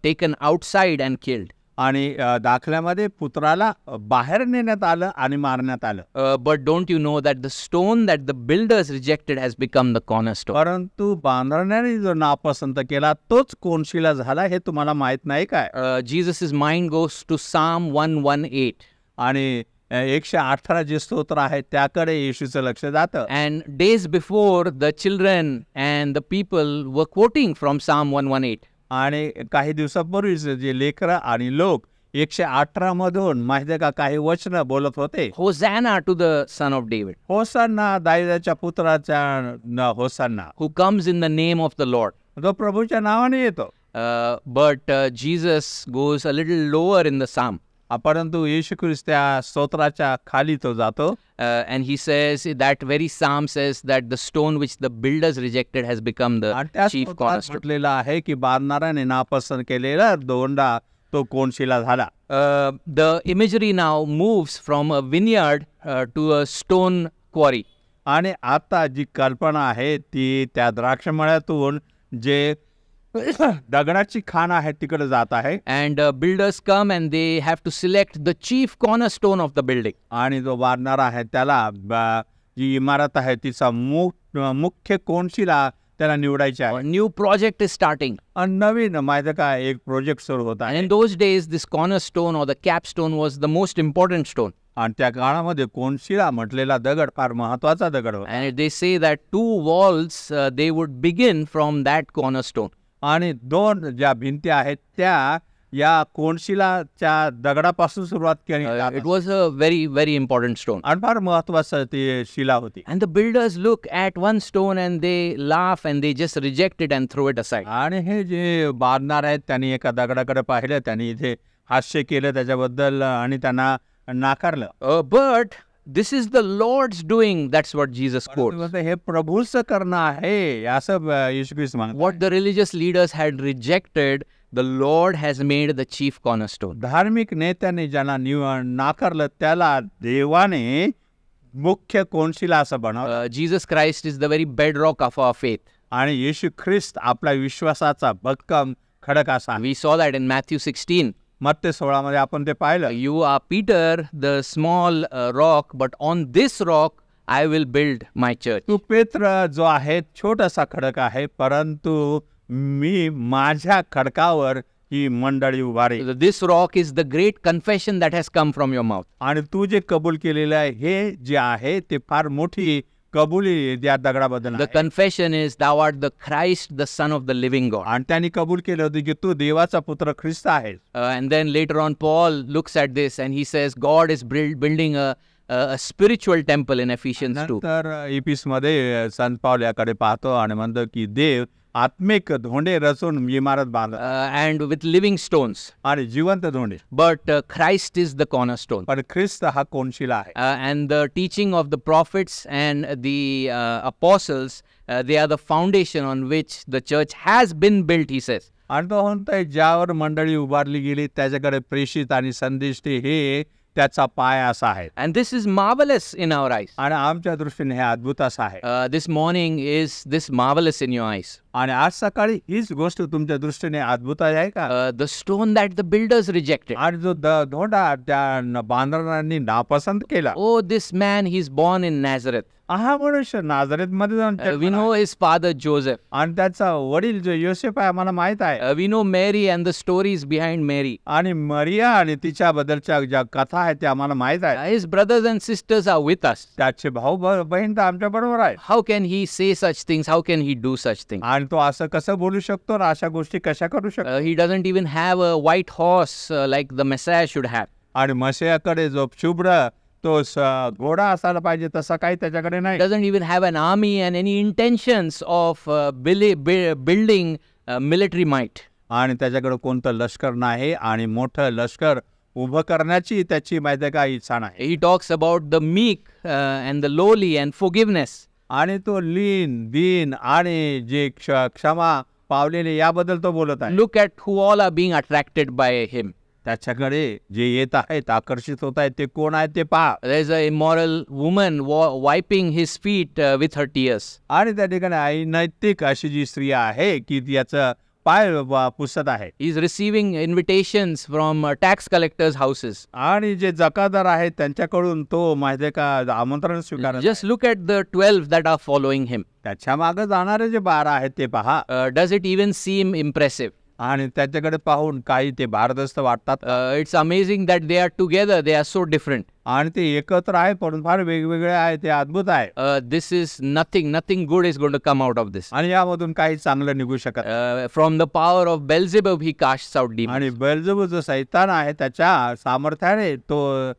taken outside and killed. आणि दाखल्यामध्ये पुत्राला बाहेर नेण्यात आलं आणि मारण्यात आलं. But don't you know that the stone that the builders rejected has become the cornerstone? परंतु बांधणाऱ्याने जो नापसंत केला तोच कोनशिला झाला हे तुम्हाला माहित नाही काय. Jesus' mind goes to Psalm 118. आणि 118 जे स्तोत्र आहे त्याकडे येशूचं लक्ष जातं. And days before, the children and the people were quoting from Psalm 118. आणि काही दिवसापूर्वीच जे लेकरं आणि लोक 118 मधून माहिती आहे का काही वचन बोलत होते. Hosanna to the Son of David. होसांना, दाविदाच्या पुत्राच्या होसांना. Who comes in the name of the Lord. जो प्रभूच्या नावाने येतो. But Jesus goes a little lower in the psalm. परंतु येशू ख्रिस्त त्या स्तोत्राच्या खाली तो जातो. And he says, that very psalm says that the stone which the builders rejected has become the chief cornerstone. म्हटलेलं आहे की बांधणाऱ्याने नापसंत केलेला दोंडा तो कोनशिला झाला. The imagery now moves from a vineyard to a stone quarry. आणि आता जी कल्पना आहे ती त्या द्राक्षमळ्यातून जे दगडाची खाण आहे तिकडे जात आहे. And builders come and they have to select the chief cornerstone of the building. आणि जो बांधणारा आहे त्याला जी इमारत आहे तिचा मुख्य कोनशिला त्याला निवडायची A आहे. new project is starting. आणि नवीन माहिती का एक प्रोजेक्ट सुरू होत And आहे. in those days, this cornerstone or the capstone was the most important stone. आणि त्या काळामध्ये कोनशिला म्हटलेला दगड फार महत्वाचा दगड होता. And they say that 2 walls, they would begin from that cornerstone. आणि 2 ज्या भिंती आहेत त्या या कोनशिलाच्या दगडापासून सुरुवात केली जात It असते. was a very, very important stone. आणि फार महत्वाचं ती शिला होती. And the builders look at one stone and they laugh and they just reject it and throw it aside. आणि हे जे बांधणार आहेत त्यांनी एका दगडाकडे पाहिलं, त्यांनी इथे हास्य केलं त्याच्याबद्दल आणि त्यांना नाकारलं. But this is the Lord's doing. That's what Jesus quotes. परंतु हे प्रभूचं करणं आहे असं येशू ख्रिस्त म्हणतात. What the religious leaders had rejected, the Lord has made the chief cornerstone. धार्मिक नेत्यांनी ज्यांना नाकारलं त्याला देवाने मुख्य कोनशिला असं बनवलं. Jesus Christ is the very bedrock of our faith. आणि येशू ख्रिस्त आपल्या विश्वासाचा भक्कम खडक असा आहे. We saw that in Matthew 16. मत्ते 16 मध्ये आपण ते पाहिलं. You are Peter, the small rock, but on this rock I will build my church. तू पेत्र जो आहे छोटासा खडक आहे, परंतु मी माझ्या खडकावर ही मंडळी उभारी. This rock is the great confession that has come from your mouth. आणि तू जे कबूल केलेलं आहे हे जे आहे ते फार मोठी कबुली त्या दगडाबद्दल The आहे. confession is, thou art the Christ, the Son of the living God. आणि त्यांनी कबूल केलं होतं की तू देवाचा पुत्र ख्रिस्त आहेस. And then later on, Paul looks at this and he says, God is building a spiritual temple in Ephesians 2. नंतर इपिस मध्ये संत पाऊल याकडे पाहतो आणि म्हणतो की देव आत्मिक धोंडे रचून इमारत बांधत And with living stones. आणि जिवंत धोंडे. But Christ is the cornerstone. पण ख्रिस्त हा कोनशिला आहे. And the teaching of the prophets and the apostles, they are the foundation on which the church has been built, he says. आणि तो म्हणतोय ज्यावर मंडळी उभारली गेली त्याच्याकडे प्रेषित आणि संदिष्टी हे त्याचा पाय असा आहे. And this is marvelous in our eyes. आणि आमच्या दृष्टीने हे अद्भुत असं आहे. This morning is this marvelous in your eyes. आणि आज सकाळी हीच गोष्ट तुमच्या दृष्टीने अद्भुत आहे का? The stone that the builders rejected. आणि जो धोंडा त्या बांधणाऱ्यांनी नापसंत केला. Oh, this man, he's born in Nazareth. हा मनुष्य नाझरेत मध्ये जाऊन We जन्मला. know his father Joseph. आणि त्याचा वडील जो योसेफ आहे आम्हाला माहित आहे. We know Mary and the stories behind Mary. आणि मरिया आणि तिच्याबद्दलच्या ज्या कथा आहेत त्या आम्हाला माहित आहे. His brothers and sisters are with us. त्याचे भाऊ बहीण तर आमच्या बरोबर आहे. How can he say such things? How can he do such things? आणि तो असं कसं बोलू शकतो ना अशा गोष्टी कशा करू शकतो. He doesn't even have a white horse like the Messiah should have. आणि मसीहाकडे जो शुभ्र तो घोडा असायला पाहिजे तसा काही त्याच्याकडे नाही. Doesn't even have an army and any intentions of building military might. आणि त्याच्याकडे कोणतं लष्कर नाही आणि मोठं लष्कर उभं करण्याची त्याची माहिती काही इच्छा नाही. He talks about the meek and the lowly and forgiveness. आणि तो लीन दीन आणि जे क्षमा पावलेले याबद्दल तो बोलत आहे. Look at who all are being attracted by him. त्याच्याकडे जे येत आहेत आकर्षित होत आहेत ते कोण आहेत ते पहा. There's a immoral woman wiping his feet with her tears. आणि त्या ठिकाणी अनैतिक अशी जी स्त्री आहे की ती याचं पाय पुसत आहे. He's receiving invitations from tax collectors' houses. आणि जे जकादार आहेत त्यांच्याकडून तो माहिती आहे का आमंत्रण स्वीकारत. Just look at the 12 that are following him. त्याच्या मागे जाणारे जे 12 आहेत ते पहा. Does it even seem impressive? आणि त्याच्याकडे पाहून काही ते भारदस्त वाटतात. It's amazing that they are together. They are so different. आणि ते एकत्र आहे पण फार वेगवेगळे आहे ते अद्भुत आहे. This is nothing good is going to come out of this. आणि यामधून काही चांगलं निघू शकत. From the power of Beelzebub he casts out demons. आणि बेल्जेबूल जो सैतान आहे त्याच्या सामर्थ्याने तो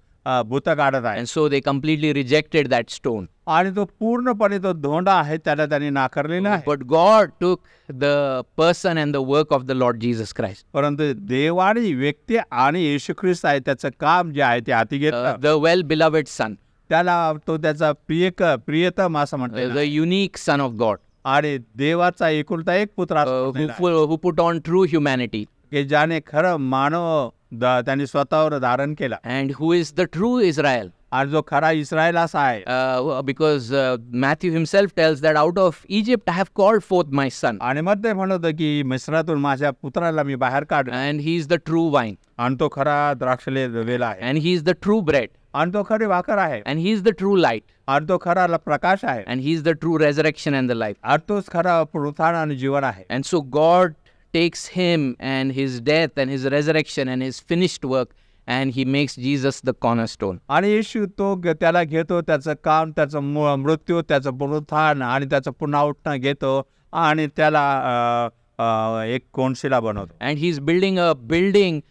भूत काढत आहे. And so they completely rejected that stone. आणि तो पूर्णपणे तो धोंडा आहे त्याला त्यांनी नाकारलेला आहे. But God took the person and the work of the Lord Jesus Christ. परंतु देवानी व्यक्ती आणि येशू ख्रिस्त आहे त्याचं काम जे आहे ते हाती घेतलं. The well-beloved Son. त्याला तो त्याचा प्रियतम असं म्हणतो. The unique Son of God. आणि देवाचा एकुलता एक पुत्र असं म्हटलेलं आहे. Who put on true humanity. की ज्याने खरं मानव त्यांनी स्वतःवर धारण केला and who is the true Israel. आणि जो खरा इस्रायल असा आहे. Because Matthew himself tells that out of Egypt I have called forth my son, आणि मग ते म्हणत होतं की मिस्रातून माझ्या पुत्राला मी बाहेर काढ and he is the true vine, आणि तो खरा द्राक्षले वेल आहे and he is the true bread, आणि तो खरी भाकर आहे and he is the true light, आणि तो खरा प्रकाश आहे and he is the true resurrection and the life. आणि तोच खरा पुनरुत्थान आणि जीवन आहे. And so God takes him and his death and his resurrection and his finished work, and he makes Jesus the cornerstone. आणि येशू तो त्याला घेतो, त्याचं काम, त्याचं मृत्यू, त्याचं पुनरुत्थान आणि त्याचं पुन्हा उठणं घेतो आणि त्याला एक कोनशिला बनवतो. And he's building a building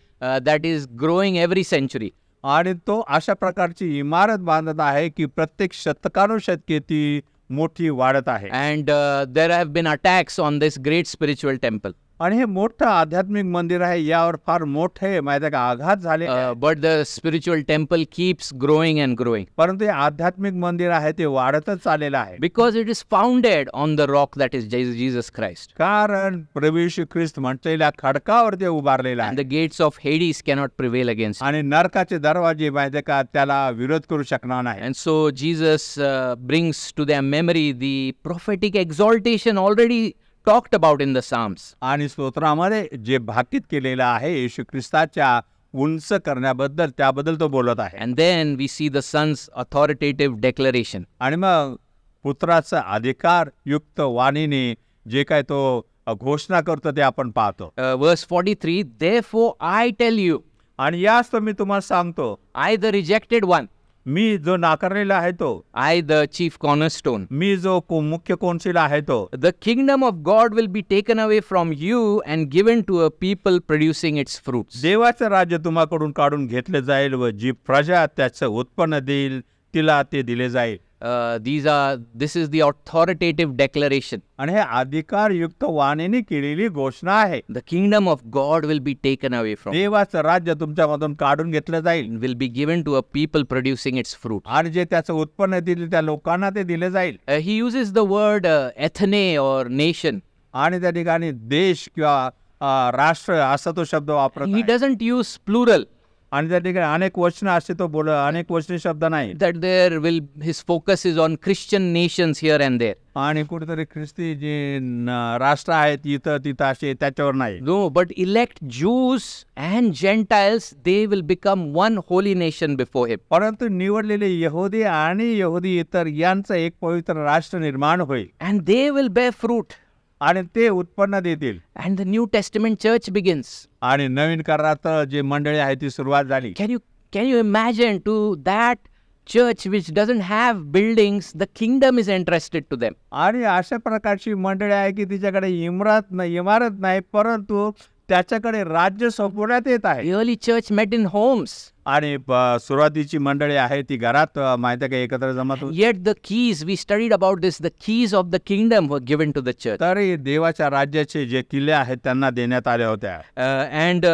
that is growing every century. आणि तो अशा प्रकारची इमारत बांधत आहे की प्रत्येक शतकानुशतके ती मोठी वाढत आहे. And there have been attacks on this great spiritual temple. आणि हे मोठं आध्यात्मिक मंदिर आहे, यावर फार मोठे माहिती आहे का आघात झाले. But the spiritual temple keeps growing and growing. परंतु हे आध्यात्मिक मंदिर आहे ते वाढतच चाललेलं आहे. Because it is founded on the rock that is Jesus Christ. कारण प्रभू येशू ख्रिस्त म्हटलेल्या खडकावर ते उभारलेलं And आहे the gates of Hades cannot prevail against it. आणि नरकाचे दरवाजे माहिती आहे का त्याला विरोध करू शकणार नाही. And so Jesus brings to their memory the prophetic exaltation already talked about in the Psalms. आणि स्तोत्रामध्ये जे भाकीत केलेलं आहे येशू ख्रिस्ताच्या उंच करण्याबद्दल, त्याबद्दल तो बोलत आहे. And then we see the Son's authoritative declaration. आणि मग पुत्राचा अधिकार युक्त वाणीने जे काय तो घोषणा करतो ते आपण पाहतो. Verse 43, therefore I tell you, आणि याच तर मी तुम्हाला सांगतो, I the rejected one, मी जो नाकारलेला आहे तो, I the chief cornerstone, मी जो मुख्य कोनशील आहे तो, the kingdom of God will be taken away from you and given to a people producing its fruits. देवाचं राज्य तुम्हाकडून काढून घेतले जाईल व जी प्रजा त्याचं उत्पन्न देईल तिला ते दिले जाईल. This is the authoritative declaration. आणि हे अधिकारयुक्त वाणीने केलेली घोषणा आहे. The kingdom of God will be taken away from you देवाचं राज्य तुमच्यामधून काढून घेतलं जाईल and will be given to a people producing its fruit. आणि जे त्याचं उत्पन्न देईल त्या लोकांना ते दिले जाईल. He uses the word ethne or nation. आणि त्या ठिकाणी देश किंवा राष्ट्र असा तो शब्द वापरत He आहे. doesn't use plural. आणि त्या ठिकाणी अनेक वचन असे तो बोल, अनेक वचनी शब्द नाही. That there will, his focus is on Christian nations here and there. आणि कुठेतरी ख्रिस्ती जे राष्ट्र आहेत इथं तिथं असे त्याच्यावर नाही. No, but elect Jews and Gentiles, they will become one holy nation before him. परंतु निवडलेले यहुदी आणि यहुदी इतर यांचं एक पवित्र राष्ट्र निर्माण होईल And they will bear fruit. आणि ते उत्पन्न देतील. And the New Testament church begins. आणि नवीन करारात जे मंडळी आहे ती सुरुवात झाली. Can you imagine to that church which doesn't have buildings, the kingdom is entrusted to them. आणि अशा प्रकारची मंडळी आहे की तिच्याकडे इमारत नाही परंतु त्याच्याकडे राज्य सोपवण्यात येत आहे. The early church met in homes. आणि सुरुवातीची मंडळी आहे ती घरात माहिती आहे का एकत्र जमत होती. Yet the keys, we studied about this, the keys of the kingdom were given to the church. तरी देवाच्या राज्याचे जे किल्ले आहेत त्यांना देण्यात आल्या होत्या. And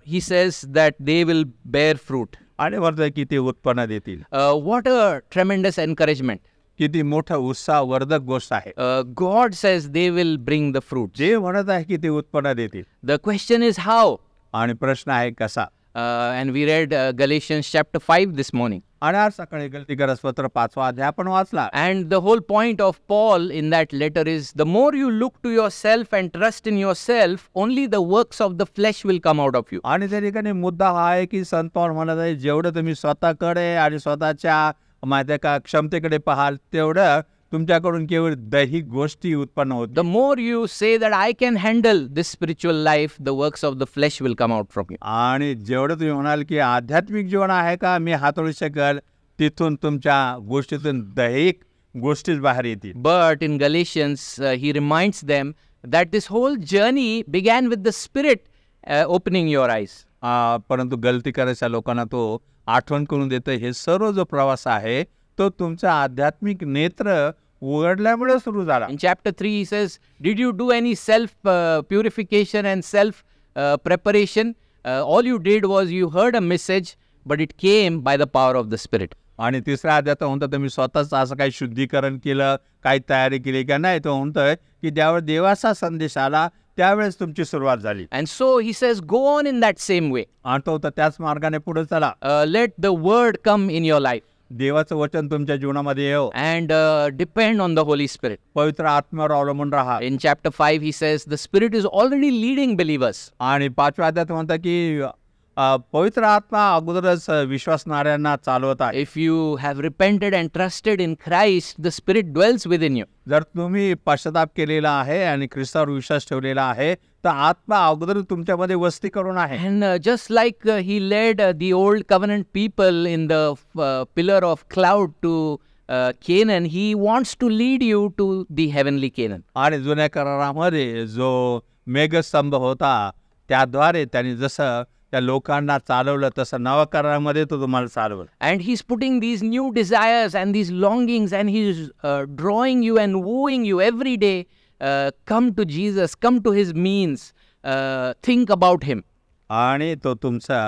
he says that they will bear fruit. आणि म्हणतोय की ते उत्पन्न देतील. What a tremendous encouragement. किती मोठा उत्साहवर्धक गोष्ट आहे. God says they will bring the fruit. जे म्हणत आहे की ते उत्पन्न देतील. The question is how? आणि प्रश्न आहे कसा. And we read Galatians chapter 5 this morning. आणि आज सकाळी गलतीकरस पत्र 5वा अध्याय आपण वाचला. And the whole point of Paul in that letter is the more you look to yourself and trust in yourself, only the works of the flesh will come out of you. आणि त्या ठिकाणी मुद्दा हा आहे की संत पौल म्हणत आहे जेवढं तुम्ही स्वतःकडे आणि स्वतःच्या माहिती का क्षमतेकडे पाहाल तेवढं तुमच्याकडून केवळ दैहिक गोष्टी उत्पन्न होतील. The more you say that I can handle this spiritual life, the works of the flesh will come out from you. आणि जेवढं तुम्ही म्हणाल की आध्यात्मिक जीवन आहे का मी हाताळू शकेल, तिथून तुमच्या गोष्टीतून दैहिक गोष्टीच बाहेर येतील. But in Galatians, he reminds them that this whole journey began with the Spirit opening your eyes. परंतु गलती करायच्या लोकांना तो आठवण करून देतं हे सर्व जो प्रवास आहे तो तुमचा आध्यात्मिक नेत्र उघडल्यामुळे सुरू झाला. In chapter 3 he says, did you do any self purification and self preparation? All you did was you heard a message, but it came by the power of the Spirit. आणि तिसऱ्या अध्यायात म्हणतो तुम्ही स्वतःच असं काही शुद्धीकरण केलं, काही तयारी केली का नाही. तो म्हणतोय की ज्यावर देवाचा संदेश आला त्यावेळेस तुमची सुरुवात झाली. And so he says, go on in that same way. आणि तो तर त्याच मार्गाने पुढे चला. Let the word come in your life देवाचं वचन तुमच्या जीवनामध्ये येऊ. and depend on the Holy Spirit. पवित्र आत्म्यावर अवलंबून राहा. In chapter 5, he says, the Spirit is already leading believers. आणि 5व्या अध्यायात म्हणतात की पवित्र आत्मा अगोदरच विश्वासणाऱ्यांना चालवत आहे. If you have repented and trusted in Christ, the Spirit dwells within you. जर तुम्ही पश्चाताप केलेला आहे आणि ख्रिस्तावर विश्वास ठेवलेला आहे तर आत्मा अगोदर तुमच्यामध्ये वस्ती करून आहे. And just like he led the old covenant people in the pillar of cloud to Canaan, he wants to lead you to the heavenly Canaan. आणि जुन्या करारामध्ये जो मेघस्तंभ होता त्याद्वारे त्यांनी जसं त्या लोकांना चालवलं तसं नव्या करारामध्ये तो तुम्हाला चालवलं. And he's putting these new desires and these longings and he's drawing you and wooing you every day. Come to Jesus, come to his means, think about him. आणि तो तुमचा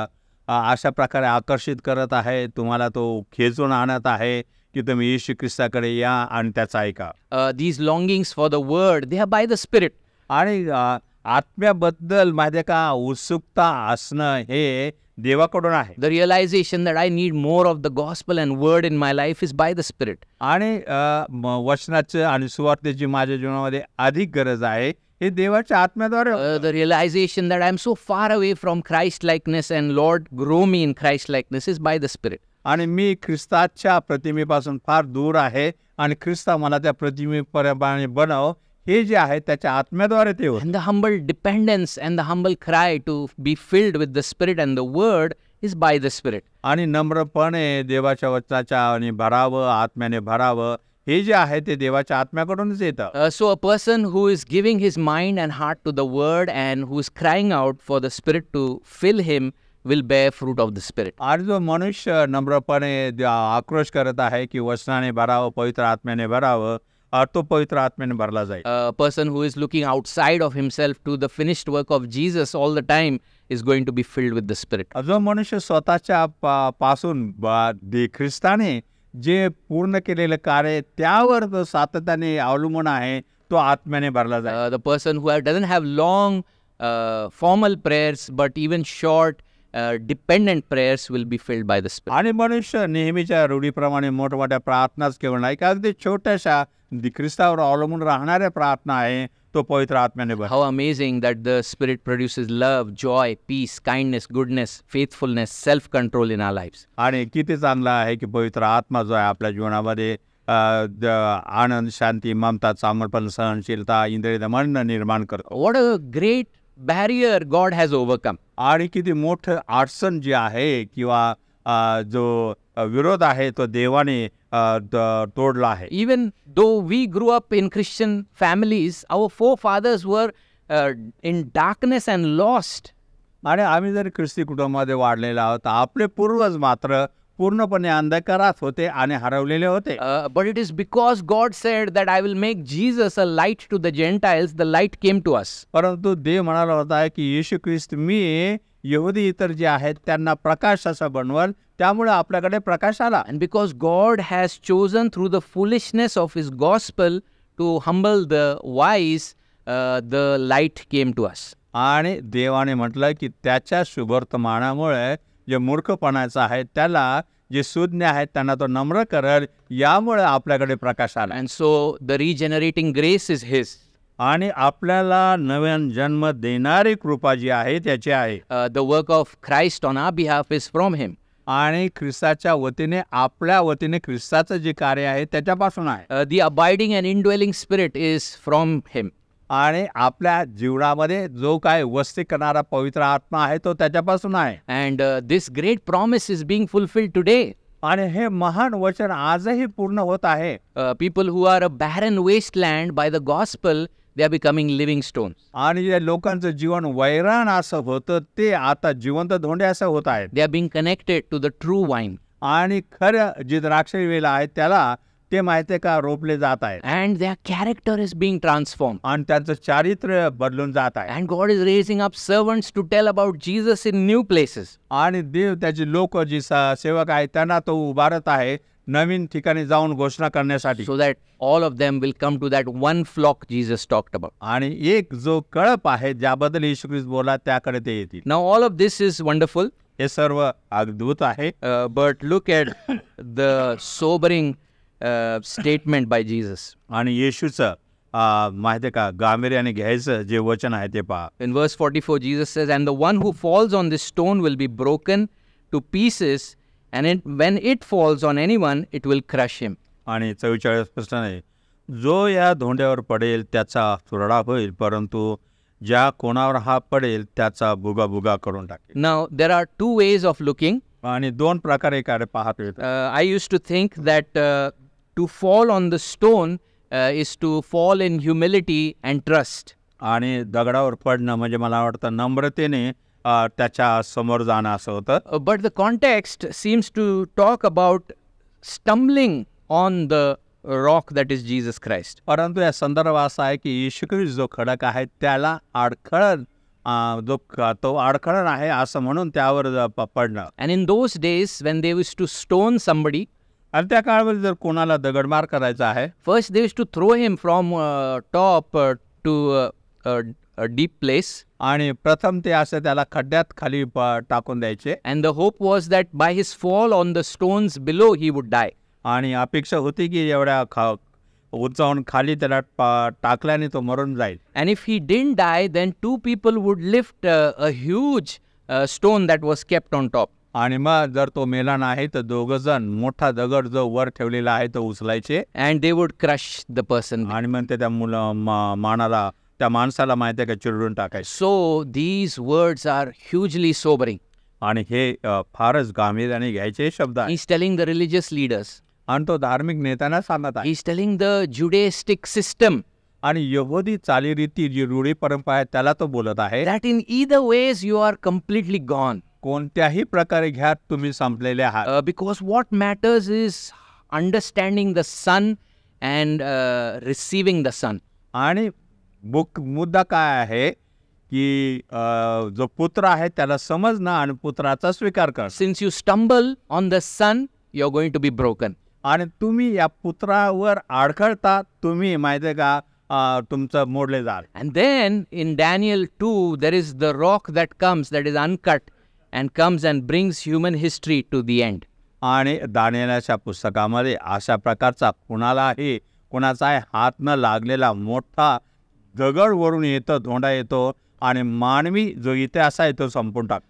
अशा प्रकारे आकर्षित करत आहे, तुम्हाला तो खेचून आणत आहे की तुम्ही येशू ख्रिस्ताकडे या आणि त्याचा ऐका. These longings for the word, they are by the Spirit. आणि आत्म्याबद्दल माहिती का उत्सुकता असणं हे देवाकडून आहे. The realization that I need more of the gospel and word in my life is by the Spirit. आणि वचनाचं आणि सुवार्तेची माझ्या जीवनामध्ये अधिक गरज आहे हे देवाच्या आत्म्याद्वारे. The realization that I am so far away from Christ likeness and Lord grow me in Christ likeness is by the Spirit. आणि मी ख्रिस्ताच्या प्रतिमेपासून फार दूर आहे आणि ख्रिस्ता मला त्या प्रतिमेप्रमाणे बनव हे जे आहे त्याच्या आत्म्याद्वारे ते होतं. And the humble dependence and the humble cry to be filled with the Spirit and the word is by the Spirit. आणि नम्रपणे देवाच्या वचनाच्या आणि भरावं, आत्म्याने भरावं हे जे आहे ते देवाच्या आत्म्याकडूनच येतं. So a person who is giving his mind and heart to the word and who is crying out for the Spirit to fill him will bear fruit of the Spirit. आणि जो मनुष्य नम्रपणे आक्रोश करत आहे की वचनाने भरावं, पवित्र आत्म्याने भरावं, तो पवित्र आत्म्याने भरला जाईल. A person who is looking outside of himself to the finished work of Jesus all the time is going to be filled with the Spirit. जो मनुष्य स्वतःच्या पासून ख्रिस्ताने जे पूर्ण केलेलं कार्य त्यावर तो सातत्याने अवलंबून आहे तो आत्म्याने भरला जाईल. The person who doesn't have long formal prayers but even short dependent prayers will be filled by the Spirit. आणि मनुष्य नेहमीच्या रूढीप्रमाणे मोठमोठ्या प्रार्थनाच केवळ नाही, का अगदी छोट्याशा ख्रिस्तावर अवलंबून राहणाऱ्या प्रार्थना आहे तो पवित्र आत्म्याने भर. How amazing that the Spirit produces love, joy, peace, kindness, goodness, faithfulness, self-control in our lives. आणि किती चांगला आहे की पवित्र आत्मा जो आहे आपल्या जीवनामध्ये आनंद, शांती, ममता, चांगलपण, सहनशीलता, इंद्रिय दमन निर्माण करतो. What a great barrier God has overcome. आणि किती मोठं अडचण जी आहे किंवा जो विरोध आहे तो देवाने तोडला आहे. Even though we grew up in Christian families, our forefathers were in darkness and lost. आणि आम्ही जर ख्रिस्ती कुटुंबामध्ये वाढलेलो आहोत, आपले पूर्वज मात्र पूर्णपणे अंधकारात होते आणि हरवलेले होते. But it is because God said that I will make Jesus a light to the Gentiles, the light came to us. परंतु देव म्हणाला होता की येशू ख्रिस्त मी यहुदी इतर जे आहेत त्यांना प्रकाशाचा बनवल, त्यामुळे आपल्याकडे प्रकाश आला. And because God has chosen through the foolishness of his gospel to humble the wise, the light came to us. आणि देवाने म्हटलं की त्याच्या शुभवर्तमानामुळे जे मूर्खपणाचं आहे त्याला जे सुज्ञ आहेत त्यांना तो नम्र करेल, यामुळे आपल्याकडे प्रकाश आला. And so the regenerating grace is his. आणि आपल्याला नवीन जन्म देणारी कृपा जी आहे त्याची आहे. The work of Christ on our behalf is from him. आणि ख्रिस्ताच्या वतीने आपल्या वतीने ख्रिस्ताचं जे कार्य आहे त्याच्यापासून आहे. The abiding and indwelling Spirit is from him. आणि आपल्या जीवनामध्ये जो काय वस्ती करणारा पवित्र आत्मा आहे तो त्याच्यापासून आहे. And this great promise is being fulfilled today. आणि हे महान वचन आजही पूर्ण होत आहे. People who are a barren wasteland by the gospel, they are becoming living stones. आणि जे लोकांचं जीवन वैराण असं होतं ते आता जिवंत धोंडे असं होत आहेत. They are being connected to the true vine. आणि खरं जे द्राक्षी वेल आहे त्याला ते माहिती का रोपले जात आहेत. And their character is being transformed. आणि त्यांचं चारित्र्य बदलून जात आहे. And God is raising up servants to tell about Jesus in new places. आणि देव त्याचे लोक जी सेवक आहेत त्यांना तो उभारत आहे नवीन ठिकाणी जाऊन घोषणा करण्यासाठी, so that all of them will come to that one flock Jesus talked about. आणि एक जो कळप आहे ज्याबद्दल येशू ख्रिस्त बोला त्याकडे ते येतील. Now all of this is wonderful, हे सर्व अद्भुत आहे. but look at the sobering statement by Jesus. आणि येशूचं माहिती आहे का गांभीर्याने घ्यायचं जे वचन आहे ते पहा. In verse 44, Jesus says, "And the one who falls on this stone will be broken to pieces, and when it falls on anyone, it will crush him." आणि 44 प्रश्न आहे, जो या धोंड्यावर पडेल त्याचा चुरडा होईल, परंतु ज्या कोणावर हा पडेल त्याचा बुगा करून टाकेल. Now, there are two ways of looking. आणि दोन प्रकारे काय पाहता येतं. I used to think that to fall on the stone is to fall in humility and trust. आणि दगडावर पडणं म्हणजे मला वाटतं नम्रतेने त्याच्या समोर जाणं असं होतं. But the context seems to talk about stumbling on the rock that is Jesus Christ. परंतु या संदर्भ असा आहे की येशू ख्रिस्त जो खडक आहे त्याला अडखळण तो अडखळण आहे असं म्हणून त्यावर पडणं. And in those days when they used to stone somebody, आणि त्या काळामध्ये जर कोणाला दगडमार करायचा आहे, first they used to throw him from top to a deep place. आणि प्रथम ते असं त्याला खड्ड्यात खाली टाकून द्यायचे. And the hope was that by his fall on the stones below he would die. आणि अपेक्षा होती की एवढ्या उंचावून खाली त्याला टाकल्याने तो मरून जाईल. And if he didn't die, then two people would lift a huge stone that was kept on top. आणि मग जर तो मेला नाही तर दोघं जण मोठा दगड जो वर ठेवलेला आहे तो उचलायचे. And they would crush the person. आणि मग ते त्या त्या माणसाला माहिती आहे का चिरडून टाकायचे. So these words are hugely sobering. आणि हे फारच गांभीर्याने घ्यायचे शब्द आहे. He's telling the religious leaders. आणि तो धार्मिक नेत्यांना सांगत आहे. He's telling the Judaistic system आणि यहुदी चालीरीती जी रूढी परंपरा आहे त्याला तो बोलत आहे that in either ways you are completely gone. कोणत्याही प्रकारे घ्या तुम्ही संपलेले आहात. Because what matters is understanding the Son and receiving the Son. आणि मुद्दा काय आहे की जो पुत्र आहे त्याला समजणं आणि पुत्राचा स्वीकार करणं. Since you stumble on the Son, you're going to be broken. आणि तुम्ही या पुत्रावर अडखळता, तुम्ही माहिती आहे का तुमचं मोडले जाल. And then in Daniel 2, there is the rock that comes that is uncut and comes and brings human history to the end. आणि दानिएलच्या पुस्तकामध्ये अशा प्रकारचा कुणाचाही हात न लागलेला मोठा दगड वरून येतो, धोंडा येतो आणि मानवी जो इतिहास आहे तो संपून टाकतो.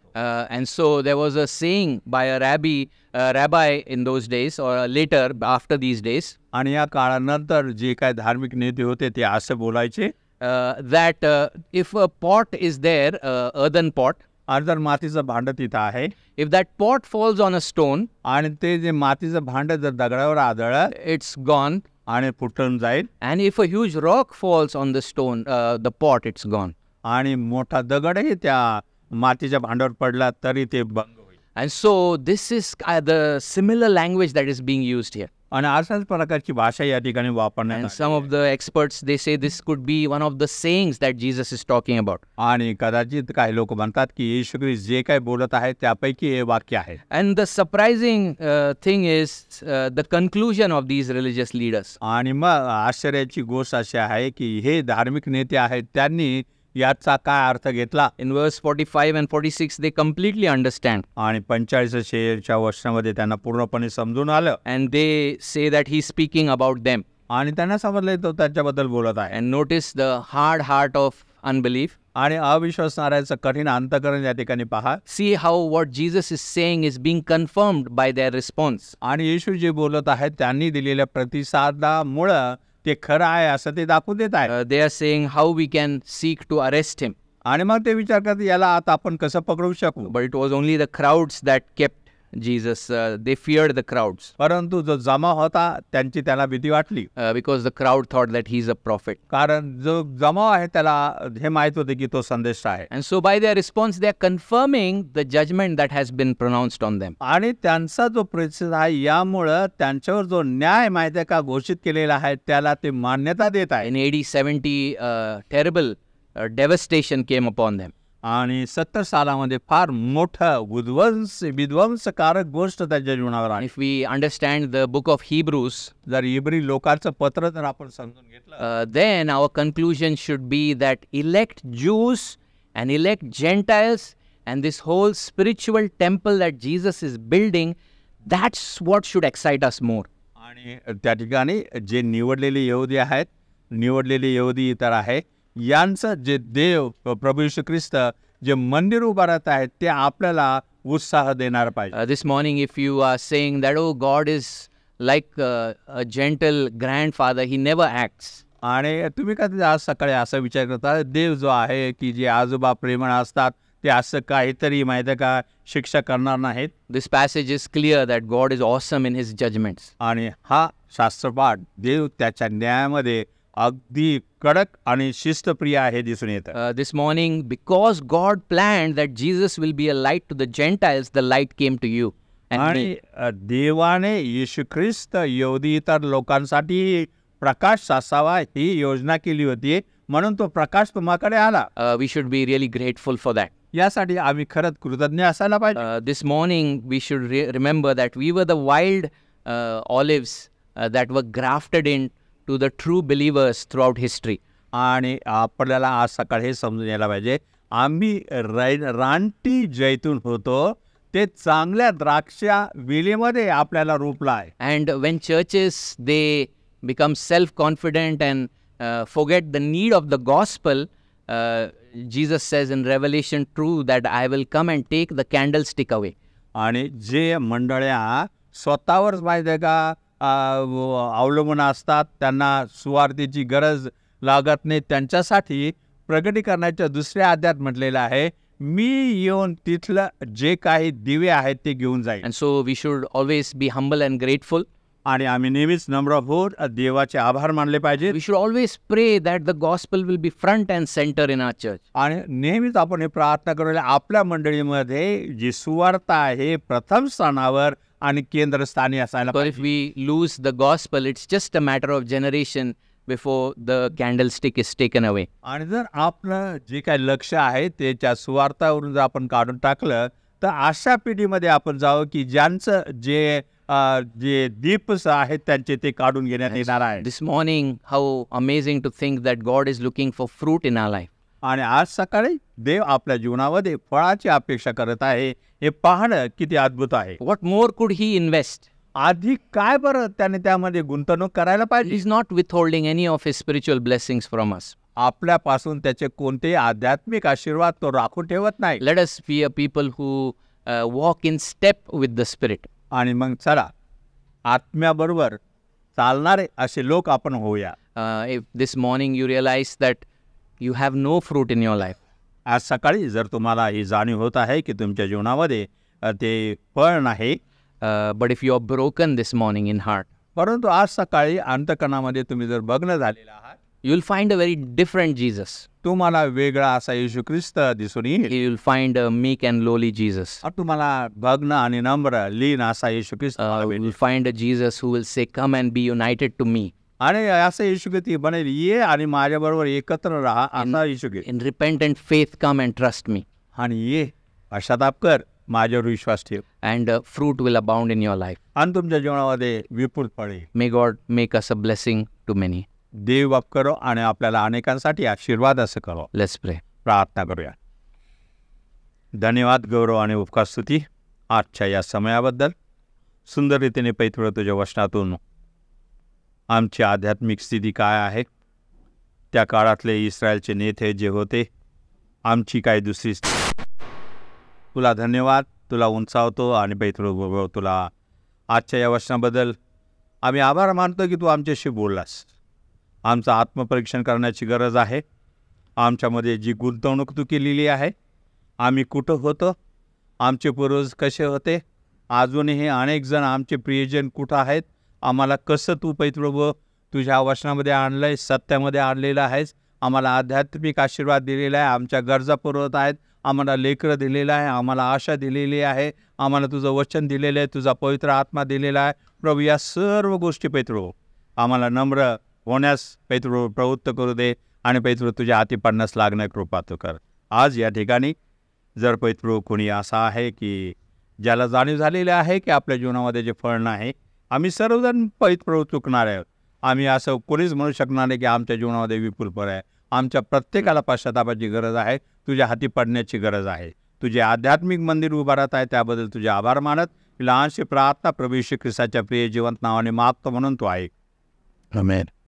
And so there was a saying by a rabbi in those days or later after these days. आणि या काळानंतर जे काय धार्मिक नेते होते ते असे बोलायचे that if a pot is there, earthen pot, आणि जर मातीचं भांड तिथं आहे, if that pot falls on a stone, आणि ते जे मातीचं भांड जर दगडावर आदळलं, it's gone. आणि फुटून जाईल. And if a huge rock falls on the stone, the pot, it's gone. आणि मोठा दगडही त्या मातीच्या भांड्यावर पडला तरी ते भंग होईल. And so this is the similar language that is being used here. आणि अशाच प्रकारची भाषा या ठिकाणी वापरण्यात And some of the experts, they say this could be one of the sayings that Jesus is talking about. आणि कदाचित काही लोक म्हणतात की येशू ख्रिस्त जे काही बोलत आहे त्यापैकी हे वाक्य आहे. And the surprising thing is the conclusion of these religious leaders. आणि मग आश्चर्याची गोष्ट अशी आहे की हे धार्मिक नेते आहेत त्यांनी याचा काय अर्थ घेतला. In verse 45 and 46, they completely understand. आणि 45च्या वर्षामध्ये त्यांना पूर्णपणे समजून आलं. And they say that he's speaking about them. आणि त्यांना समजलं तो त्यांच्याबद्दल बोलत आहे. And notice the hard heart of unbelief. आणि अविश्वासणाऱ्याचं कठीण अंतःकरण या ठिकाणी पहा. See how what Jesus is saying is being confirmed by their response. आणि येशू जे बोलत आहेत त्यांनी दिलेल्या प्रतिसादामुळं ते खरं आहे असं ते दाखवून देत आहे. They are saying how we can seek to arrest him. आणि मग ते विचार करतात याला आता आपण कसं पकडू शकू. But it was only the crowds that kept Jesus. They feared the crowds. परंतु जो जमा होता त्यांची त्याला भीती वाटली. Because the crowd thought that he's a prophet. कारण जो जमाव आहे त्याला हे माहित होते की तो संदेश आहे. And so by their response they are confirming the judgment that has been pronounced on them. आणि त्यांचा जो प्रतिसाद आहे यामुळं त्यांच्यावर जो न्याय माहिती आहे का घोषित केलेला आहे त्याला ते मान्यता देत आहे. In AD 70, terrible devastation came upon them. आणि 70 सालामध्ये फार मोठं विध्वंसकारक गोष्ट त्यांच्या जीवनावर And आली. if we understand the book of Hebrews, जर इब्री लोकांचं पत्र जर आपण समजून घेतलं, then our conclusion should be that elect Jews and elect Gentiles and this whole spiritual temple that Jesus is building, that's what should excite us more. आणि त्या ठिकाणी जे निवडलेले यहुदी आहेत, निवडलेले यहुदी इतर आहे, यांचं जे देव प्रभू येशू ख्रिस्त जे मंदिर उभारत आहेत ते आपल्याला उत्साह देणार पाहिजे. This morning, if you are saying that, oh, God is like a gentle grandfather, he never acts. आणि तुम्ही कधी आज सकाळी असा विचार करता, देव जो आहे की जे आजोबा प्रेमळ असतात ते असं काहीतरी माहिती का शिक्षा करणार नाहीत. This passage is clear that God is awesome in his judgments. आणि हा शास्त्रपाठ देव त्याच्या न्यायामध्ये अगदी कडक आणि शिस्तप्रिय आहे दिसून येतं. This morning, because God planned that Jesus will be a light to the Gentiles, the light came to you and आणि me. देवाने येशू ख्रिस्त यहुदी इतर लोकांसाठी प्रकाश असावा ही योजना केली होती, म्हणून तो प्रकाश तुम्हाकडे आला. We should be really grateful for that. यासाठी आम्ही खरंच कृतज्ञ असायला पाहिजे. This morning, we should remember that we were the wild olives that were grafted in to the true believers throughout history. आणि आपल्याला आज सकाळी हे समजून यायला पाहिजे, आम्ही रानटी जैतून होतो, ते चांगल्या द्राक्षा वेलीमध्ये आपल्याला रोपला आहे. And when churches, they become self-confident and forget the need of the gospel, Jesus says in Revelation 2 that I will come and take the candlestick away. आणि जे मंडळ्या स्वतःवरच माहिती आहे का अवलंबून असतात, त्यांना सुवार्थीची गरज लागत नाही, त्यांच्यासाठी प्रगटीकरणाच्या दुसऱ्या अध्यायात म्हटलेलं आहे, मी येऊन तिथलं जे काही दिवे आहेत ते घेऊन जाईल. And so we should always be humble and grateful. आणि आम्ही नेहमीच नम्र होऊन देवाचे आभार मानले पाहिजे. We should always pray that the gospel will be front and center in our church. आणि नेहमीच आपण हे प्रार्थना करूया आपल्या मंडळीमध्ये जी सुवार्ता आहे प्रथम स्थानावर आणि केंद्रस्थानी असायला Because if पाहिजे. we lose the gospel, it's just a matter of generation before the candlestick is taken away. आणि जर आपलं जे काही लक्ष आहे त्याच्या सुवार्थावरून जर आपण काढून टाकलं तर अशा पिढीमध्ये आपण जावं की ज्यांचं जे दीप आहेत त्यांचे ते काढून घेण्यात येणार आहे. This morning, how amazing to think that God is looking for fruit in our life. आणि आज सकाळी देव आपल्या जीवनामध्ये फळाची अपेक्षा करत आहे, हे पाहणं किती अद्भुत आहे. What more could he invest? अधिक काय बरं त्याने त्यामध्ये गुंतवणूक करायला He पाहिजे. is not withholding any of his spiritual blessings from us. आपल्यापासून त्याचे कोणतेही आध्यात्मिक आशीर्वाद तो राखून ठेवत नाही. Let us be a people who walk in step with the Spirit. आणि मग चला आत्म्याबरोबर चालणारे असे लोक आपण होऊया. If this morning you realize that you have no fruit in your life, आज सकाळी जर तुम्हाला ही जाणीव होत आहे की तुमच्या जीवनामध्ये ते फळ नाही, but if you are broken this morning in heart, परंतु आज सकाळी अंतकणामध्ये तुम्ही जर भग्न झालेला आहात, you will find a very different Jesus. तुम्हाला वेगळा असा येशू ख्रिस्त दिसून येईल. You will find a meek and lowly Jesus. तुम्हाला भग्न आणि नम्र लीन असा येशू ख्रिस्त You will find a Jesus who will say, come and be united to me. आणि असं येशू ख्रिस्त बनेल, ये आणि माझ्याबरोबर एकत्र राहा असा येशू ख्रिस्त. In repentant faith, come and trust me. आणि ये पश्चाताप कर, माझ्यावर विश्वास ठेव, And fruit will abound in your life. आणि तुमच्या जीवनामध्ये विपुल फळे. May God make us a blessing to many. देव बाप करो आणि आपल्याला अनेकांसाठी आशीर्वाद असं करो. Let's pray. प्रार्थना करूया. धन्यवाद, गौरव आणि उपकार स्तुती आजच्या या समयाबद्दल. सुंदर रीतीने पैथुळ तुझ्या वचनातून आमची आध्यात्मिक स्थिती काय आहे, त्या काळातले इस्रायलचे नेते जे होते, आमची काय दुसरी तुला धन्यवाद, तुला उंचावतो आणि पैथुळ तुला आजच्या या वचनाबद्दल आम्ही आभार मानतो की तू आमच्याशी बोललास. आमचं आत्मपरीक्षण करण्याची गरज आहे. आमच्यामध्ये जी गुंतवणूक तू केलेली आहे, आम्ही कुठं होतो, आमचे पूर्वज कसे होते, अजूनही अनेक जण आमचे प्रियजन कुठं आहेत, आम्हाला कसं तू पैतृ तुझ्या वचनामध्ये आणलं आहे, सत्यामध्ये आणलेलं आहेस, आम्हाला आध्यात्मिक आशीर्वाद दिलेला आहे, आमच्या गरजा पुरवत आहेत, आम्हाला लेकरं दिलेलं आहे, आम्हाला आशा दिलेली आहे, आम्हाला तुझं वचन दिलेलं आहे, तुझा पवित्र आत्मा दिलेला आहे. प्रभू, या सर्व गोष्टी पैतृ आम्हाला नम्र होण्यास पैतृ प्रवृत्त करू दे आणि पैतृ तुझ्या हाती पडण्यास लागण्या कृपा तू कर. आज या ठिकाणी जर पैतृ कोणी असा आहे की ज्याला जाणीव झालेली आहे की आपल्या जीवनामध्ये जे फळ नाही, आम्ही सर्वजण पैतृ चुकणार आहोत. आम्ही असं कोणीच म्हणू शकणार नाही की आमच्या जीवनामध्ये विपुल फळ आहे. आमच्या प्रत्येकाला पश्चातापाची गरज आहे. तुझ्या हाती पडण्याची गरज आहे. तुझे आध्यात्मिक मंदिर उभारत आहे त्याबद्दल तुझे आभार मानत लहानशी प्रार्थना प्रभू येशू ख्रिस्ताच्या प्रिय जिवंत नावाने मागतो म्हणून तो ऐक. आमेन.